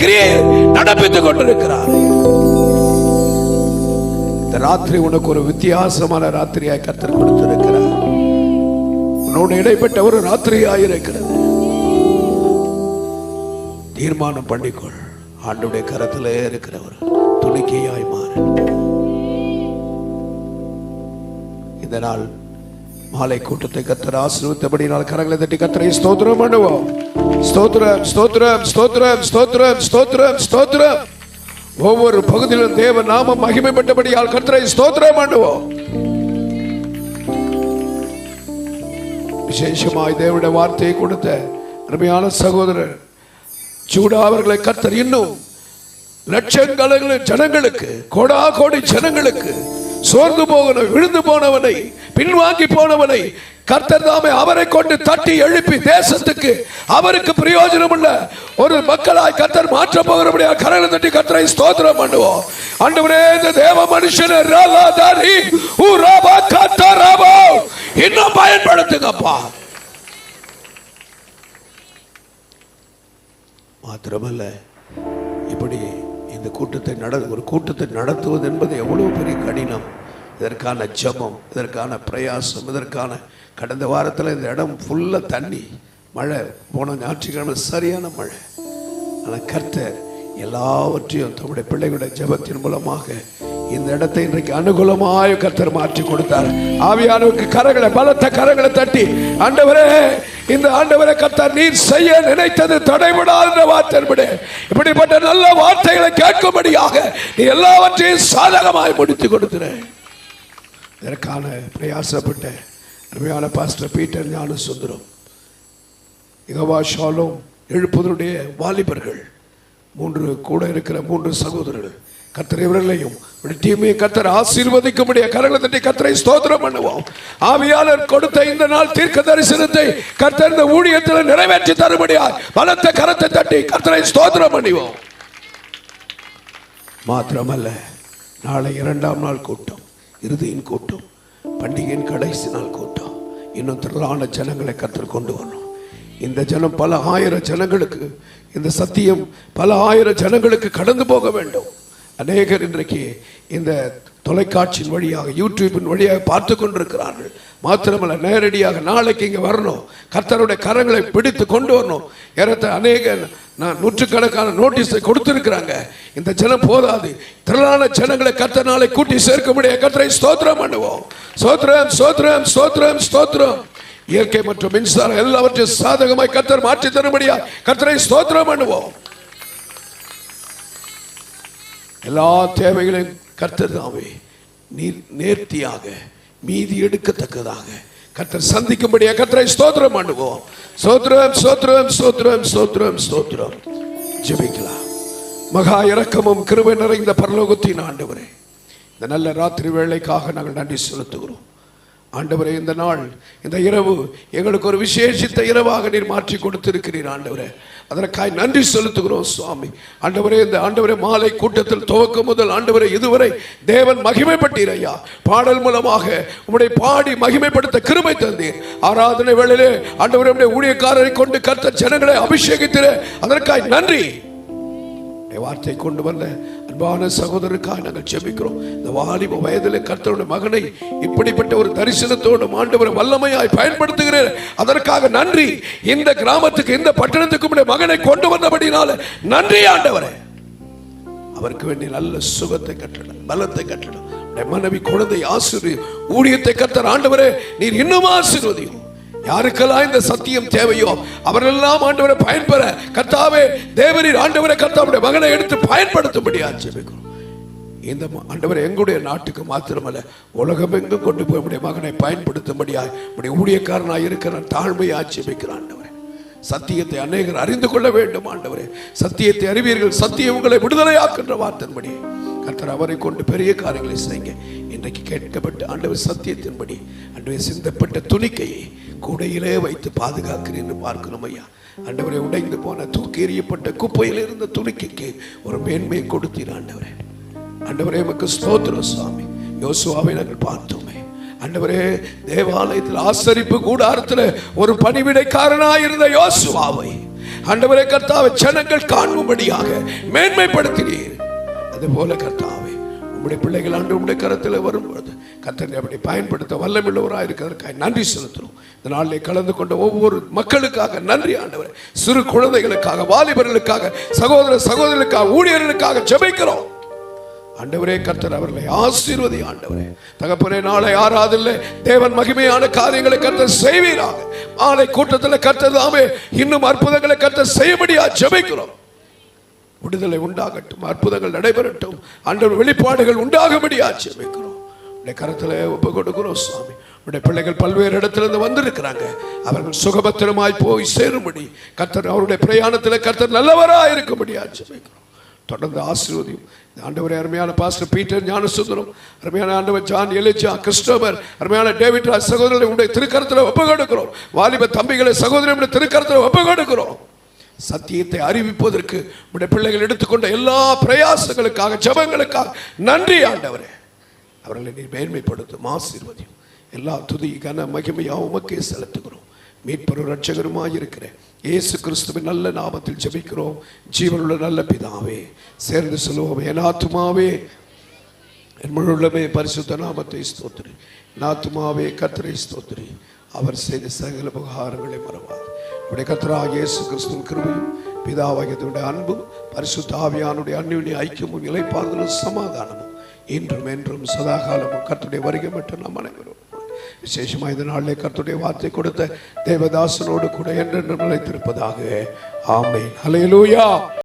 நடப்பித்துக் கொண்டிருக்கிறார். இந்த ராத்திரி உனக்கு ஒரு வித்தியாசமான ராத்திரியாய் கர்த்தர் கொடுத்திருக்கிறார். உன்னோடு இடைப்பட்ட ஒரு ராத்திரியாயிருக்கிறது. தீர்மானம் பண்ணிக்கொள், ஆண்டுடைய கரத்திலே இருக்கிறவர் துணிக்கையாய் மாறு. இந்த நாள் மாலை கூட்டத்தை கர்த்தர் ஆசீர்வதித்தபடியால் கரங்களை தட்டி கர்த்தரை ஸ்தோத்திரம் பண்ணுவோம். ஸ்தோத்திரம், ஸ்தோத்திரம், ஸ்தோத்திரம், ஸ்தோத்திரம், ஸ்தோத்திரம், ஸ்தோத்திரம். ஒவ்வொரு பகுதியிலும் தேவ நாமம் மகிமைப்பட்டபடியால் கர்த்தரை ஸ்தோத்திரம் பண்ணுவோம். விசேஷமாய் தேவனுடைய வார்த்தையை கொடுத்த அருமையான சகோதரர் ஜூடா அவர்களை கர்த்தர் இன்னும் லட்சக்கணக்கான ஜனங்களுக்கு, கோடா கோடி ஜனங்களுக்கு, சோர்ந்து போகன விழுந்து போனவனை, பின்வாங்கி போனவனை கர்த்தர் தாமே அவரை கொண்டு தட்டி எழுப்பி தேசத்துக்கு அவருக்கு பிரயோஜனம் உள்ள ஒரு மக்களாய் கர்த்தர் மாற்ற போகிறபடியா கரங்களை தட்டி கர்த்தரை ஸ்தோத்திரம் பண்ணுவோம். ஆண்டவரே, இந்த தேவ மனுஷனை இன்னும் பயன்படுத்துங்கப்பா. மாத்திரமல்ல, இப்படி இந்த ஒரு கூட்டத்தை நடத்துவது என்பது எவ்வளவு பெரிய கடினம். இதற்கான ஜெபம், இதற்கான பிரயாசம், இதற்கான கடந்த வாரத்தில் இந்த இடம் ஃபுல்லாக தண்ணி, மழை, போன ஞாயிற்றுக்கிழமை சரியான மழை. ஆனால் கர்த்தர் எல்லாவற்றையும் தம்முடைய பிள்ளைகளுடைய ஜெபத்தின் மூலமாக இந்த இடத்தை இன்றைக்கு அனுகூலமாய் கர்த்தர் மாற்றி கொடுத்தார். ஆவியானவருக்கு கரங்களை, பலத்த கரங்களை தட்டி, ஆண்டவரே, இந்த ஆண்டவரை கர்த்தர் நீர் செய்ய நினைத்தது தடைபடாத வார்த்தை, இப்படிப்பட்ட நல்ல வார்த்தைகளை கேட்கும்படியாக நீ எல்லாவற்றையும் சாதகமாய் முடித்து கொடுக்கிறேன். இதற்கான பிரயாசப்பட்ட அருமையான பாஸ்டர் பீட்டர் ஞான சுந்தரம், யெகோவா ஷாலோம் எழுப்புதலுடைய வாலிபர்கள், கூட இருக்கிற 3 சகோதரர்கள், கர்த்தர் இவர்களையும் டீமை கர்த்தர் ஆசீர்வதிக்கும்படியா கரங்களை தட்டி கர்த்தரை ஸ்தோத்திரம் பண்ணுவோம். ஆவியாளர் கொடுத்த இந்த நாள் தீர்க்க தரிசனத்தை கர்த்தர் இந்த ஊழியத்தில் நிறைவேற்றி தரும்படியா பலத்த கரத்தை தட்டி கர்த்தரை ஸ்தோத்திரம் பண்ணுவோம். மாத்திரமல்ல, நாளை 2ஆம் நாள் கூட்டம், இறுதியின் கூட்டம், பண்டிகையின் கடைசி நாள் கூட்டம். இன்னும் திரளான ஜனங்களை கர்த்தர் கொண்டு வரணும். இந்த ஜனம் பல ஆயிரம் ஜனங்களுக்கு, இந்த சத்தியம் பல ஆயிரம் ஜனங்களுக்கு கடந்து போக வேண்டும். அநேகர் இன்றைக்கு இந்த தொலைக்காட்சியின் வழியாக, யூடியூபின் வழியாக பார்த்து கொண்டிருக்கிறார்கள். மாத்திரமல்ல, நேரடியாக நாளைக்கு இங்கே வரணும், கர்த்தருடைய கரங்களை பிடித்து கொண்டு வரணும். அநேக நூற்றுக்கணக்கான நோட்டீஸை கொடுத்திருக்கிறாங்க. இந்த ஜனம் போதாது, திரளான ஜனங்களை கர்த்தர் நாளை கூட்டி சேர்க்க முடியாது. கர்த்தரை ஸ்தோத்திரம் பண்ணுவோம். ஸ்தோத்திரம், ஸ்தோத்திரம், ஸ்தோத்திரம், ஸ்தோத்திரம். இயற்கை மற்றும் மின்சாரம் எல்லாவற்றையும் சாதகமாய் கர்த்தர் மாற்றி தரும்படியா கர்த்தரை ஸ்தோத்திரம் பண்ணுவோம். எல்லா தேவைகளையும் கர்த்தர் தாமே நேர்த்தியாக மீதி எடுக்கத்தக்கதாக கர்த்தர் சந்திக்கும்படியா கர்த்தரை ஸ்தோத்திரம் பண்ணுவோம். ஸ்தோத்திரம் ஸ்தோத்திரம் ஸ்தோத்திரம் ஸ்தோத்திரம் ஸ்தோத்திரம். ஜெபிக்கலாம். மகா இரக்கமும் கிருபை நிறைந்த பரலோகத்தின் ஆண்டவரே, இந்த நல்ல ராத்திரி வேளைக்காக நாங்கள் நன்றி செலுத்துகிறோம். ஆண்டவரே, இந்த நாள், இந்த இரவு எங்களுக்கு ஒரு விசேஷித்த இரவாக நீர் மாற்றி கொடுத்திருக்கிறீர் ஆண்டவரே. அதற்காக நன்றி செலுத்துகிறோம் சுவாமி. ஆண்டவரே, இந்த ஆண்டவரே மாலை கூட்டத்தில் துவக்கம் முதல் ஆண்டவரே இதுவரை தேவன் மகிமைப்பட்டீர் ஐயா. பாடல் மூலமாக உம்முடைய பாடி மகிமைப்படுத்த கிருபை தந்தீர். ஆராதனை வேளையிலே ஆண்டவரே உம்முடைய ஊழியக்காரரை கொண்டு கர்த்தர் ஜனங்களை அபிஷேகித்தீர். அதற்காக நன்றி. வார்த்தை கொண்டு வந்த அன்பான சகோதரருக்காக நாங்கள் ஜெபிக்கிறோம். இந்த வாலிப வயதில் கர்த்தருடைய மகனை இப்படிப்பட்ட ஒரு தரிசனத்தோடு ஆண்டவரை வல்லமையாய் பயன்படுத்துகிறேன். அதற்காக நன்றி. இந்த கிராமத்துக்கு, இந்த பட்டணத்துக்கு மகனை கொண்டு வந்தபடினால நன்றி ஆண்டவரே. அவருக்கு வேண்டிய நல்ல சுகத்தை கட்டணும், பலத்தை கட்டணும். மனைவி, குழந்தை ஆசீர்வதி. ஊழியத்தை கர்த்தர் ஆண்டவரே நீர் இன்னும் ஆசீர்வதியும். யாருக்கெல்லாம் இந்த சத்தியம் தேவையோ அவரெல்லாம் ஆண்டவரை பயன்பெற கர்த்தாவே தேவரீர் ஆண்டவரை கர்த்தாவுடைய மகனை எடுத்து பயன்படுத்தும்படியா ஜெபிக்கிறோம். இந்த ஆண்டவரை எங்களுடைய நாட்டுக்கு மாத்திரமல்ல உலகமெங்கும் கொண்டு போய் உடைய மகனை பயன்படுத்தும்படியாய் உடைய ஊழியக்காரனாய் இருக்கிற தாழ்மையா ஜெபிக்கிறான் ஆண்டவரே. சத்தியத்தை அநேகர் அறிந்து கொள்ள வேண்டும் ஆண்டவரே. சத்தியத்தை அறிவீர்கள், சத்தியம் உங்களை விடுதலையாக்கின்ற வார்த்தையின்படி கர்த்தர் அவரை கொண்டு பெரிய காரியங்களை செய்யுங்க. இன்றைக்கு கேட்கப்பட்ட ஆண்டவர் சத்தியத்தின்படி ஆண்டவரே சிந்தப்பட்ட துணிக்கையை கூடையிலே வைத்து பாதுகாக்கிறேன் என்று பார்க்கணும் ஐயா. ஆண்டவரை உடைந்து போன தூக்கி எறியப்பட்ட குப்பையில் இருந்த துணிக்கைக்கு ஒரு மேன்மையை கொடுத்தீர் ஆண்டவரே. ஆண்டவரே உமக்கு ஸ்தோத்திரம் சுவாமி. யோசுவாவை நாங்கள் பார்த்தோமே ஆண்டவரே, தேவாலயத்தில் ஆசரிப்பு கூடாரத்தில் ஒரு பணிவிடைக்காரனாய் இருந்த யோசுவாவை ஆண்டவரே கர்த்தாவை ஜனங்கள் காணும்படியாக மேன்மைப்படுத்தினீர். அதுபோல கர்த்தாவே உம்முடைய பிள்ளைகள் ஆண்டு உம்முடைய கரத்தில் வரும்பொழுது கர்த்தரை அப்படி பயன்படுத்த வல்லமுள்ளவராக இருக்கிறதற்காக நன்றி செலுத்துகிறோம். இந்த நாளிலே கலந்து கொண்ட ஒவ்வொரு மக்களுக்காக நன்றி ஆண்டவரே. சிறு குழந்தைகளுக்காக, வாலிபர்களுக்காக, சகோதர சகோதரர்களுக்காக, ஊழியர்களுக்காக ஜெபிக்கிறோம் ஆண்டவரே. கர்த்தர் அவர்களை ஆசீர்வதி ஆண்டவரே. தகப்பனே, நாளை ஆராதனை தேவன் மகிமையான காரியங்களை கர்த்தர் செய்வீராக. மாலை கூட்டத்தில் கர்த்தர் தாமே இன்னும் அற்புதங்களை கர்த்தர் செய்யும்படியா ஜெபிக்கிறோம். விடுதலை உண்டாகட்டும், அற்புதங்கள் நடைபெறட்டும், ஆண்டவர் வெளிப்பாடுகள் உண்டாகும்படியா ஜெபிக்கிறோம். உடைய கரத்தில் ஒப்பு கொடுக்கிறோம் சுவாமி. உடைய பிள்ளைகள் பல்வேறு இடத்திலிருந்து வந்திருக்கிறாங்க. அவர்கள் சுகபத்திரமாய் போய் சேரும்படி கர்த்தர் அவருடைய பிரயாணத்தில் கர்த்தர் நல்லவராக இருக்கும்படியா ஜெபிக்கிறோம். தொடர்ந்து ஆசீர்வதியும் ஆண்டவரே. அருமையான பாஸ்டர் பீட்டர் ஞானசுந்தரம், அருமையான ஆண்டவர் ஜான் எலிஜா, கிறிஸ்டோபர், அருமையான டேவிட் ராஜ் சகோதரர்களை உடைய திருக்கரத்தில் ஒப்பு கொடுக்கிறோம். வாலிப தம்பிகளை சகோதரர்களுடைய திருக்கரத்தில் ஒப்பு கொடுக்கிறோம். சத்தியத்தை அறிவிப்பதற்கு உடைய பிள்ளைகள் எடுத்துக்கொண்ட எல்லா பிரயாசங்களுக்காக, ஜெபங்களுக்காக நன்றி ஆண்டவரே. அவர்களை நீர் மேன்மைப்படுத்தும், ஆசீர்வதியும். எல்லா துதி கன மகிமையாக உமக்கே செலுத்துகிறோம். மீட்பரும் இரட்சகருமாய் இருக்கிற இயேசு கிறிஸ்துவின் நல்ல நாமத்தில் ஜெபிக்கிறோம் ஜீவனுள்ள நல்ல பிதாவே. சேர்ந்து சொல்லுவோம், என் ஆத்துமாவே என் முழுமே பரிசுத்த நாமத்தை ஸ்தோத்திரி. என் ஆத்துமாவே கர்த்தரை ஸ்தோத்திரி. அவர் செய்த சகல உபகாரங்களை மறவார். உடைய கர்த்தராகிய இயேசு கிறிஸ்துவின் கிருபையும் பிதாவாகிய அன்பும் பரிசுத்த ஆவியானுடைய அந்யோன்ய ஐக்கியமும் இளைப்பாறுதலும் சமாதானமும் இன்றும் என்றும் சதாகாலமும் கர்த்தருடைய வருகை மட்டும் நாம் அனைவரும் விசேஷமாக இந்த நாளிலே கர்த்தருடைய வார்த்தை கொடுத்த தேவதாசனோடு கூட என்றென்றும் நிலைத்திருப்பதாக. ஆமென். ஹல்லேலூயா.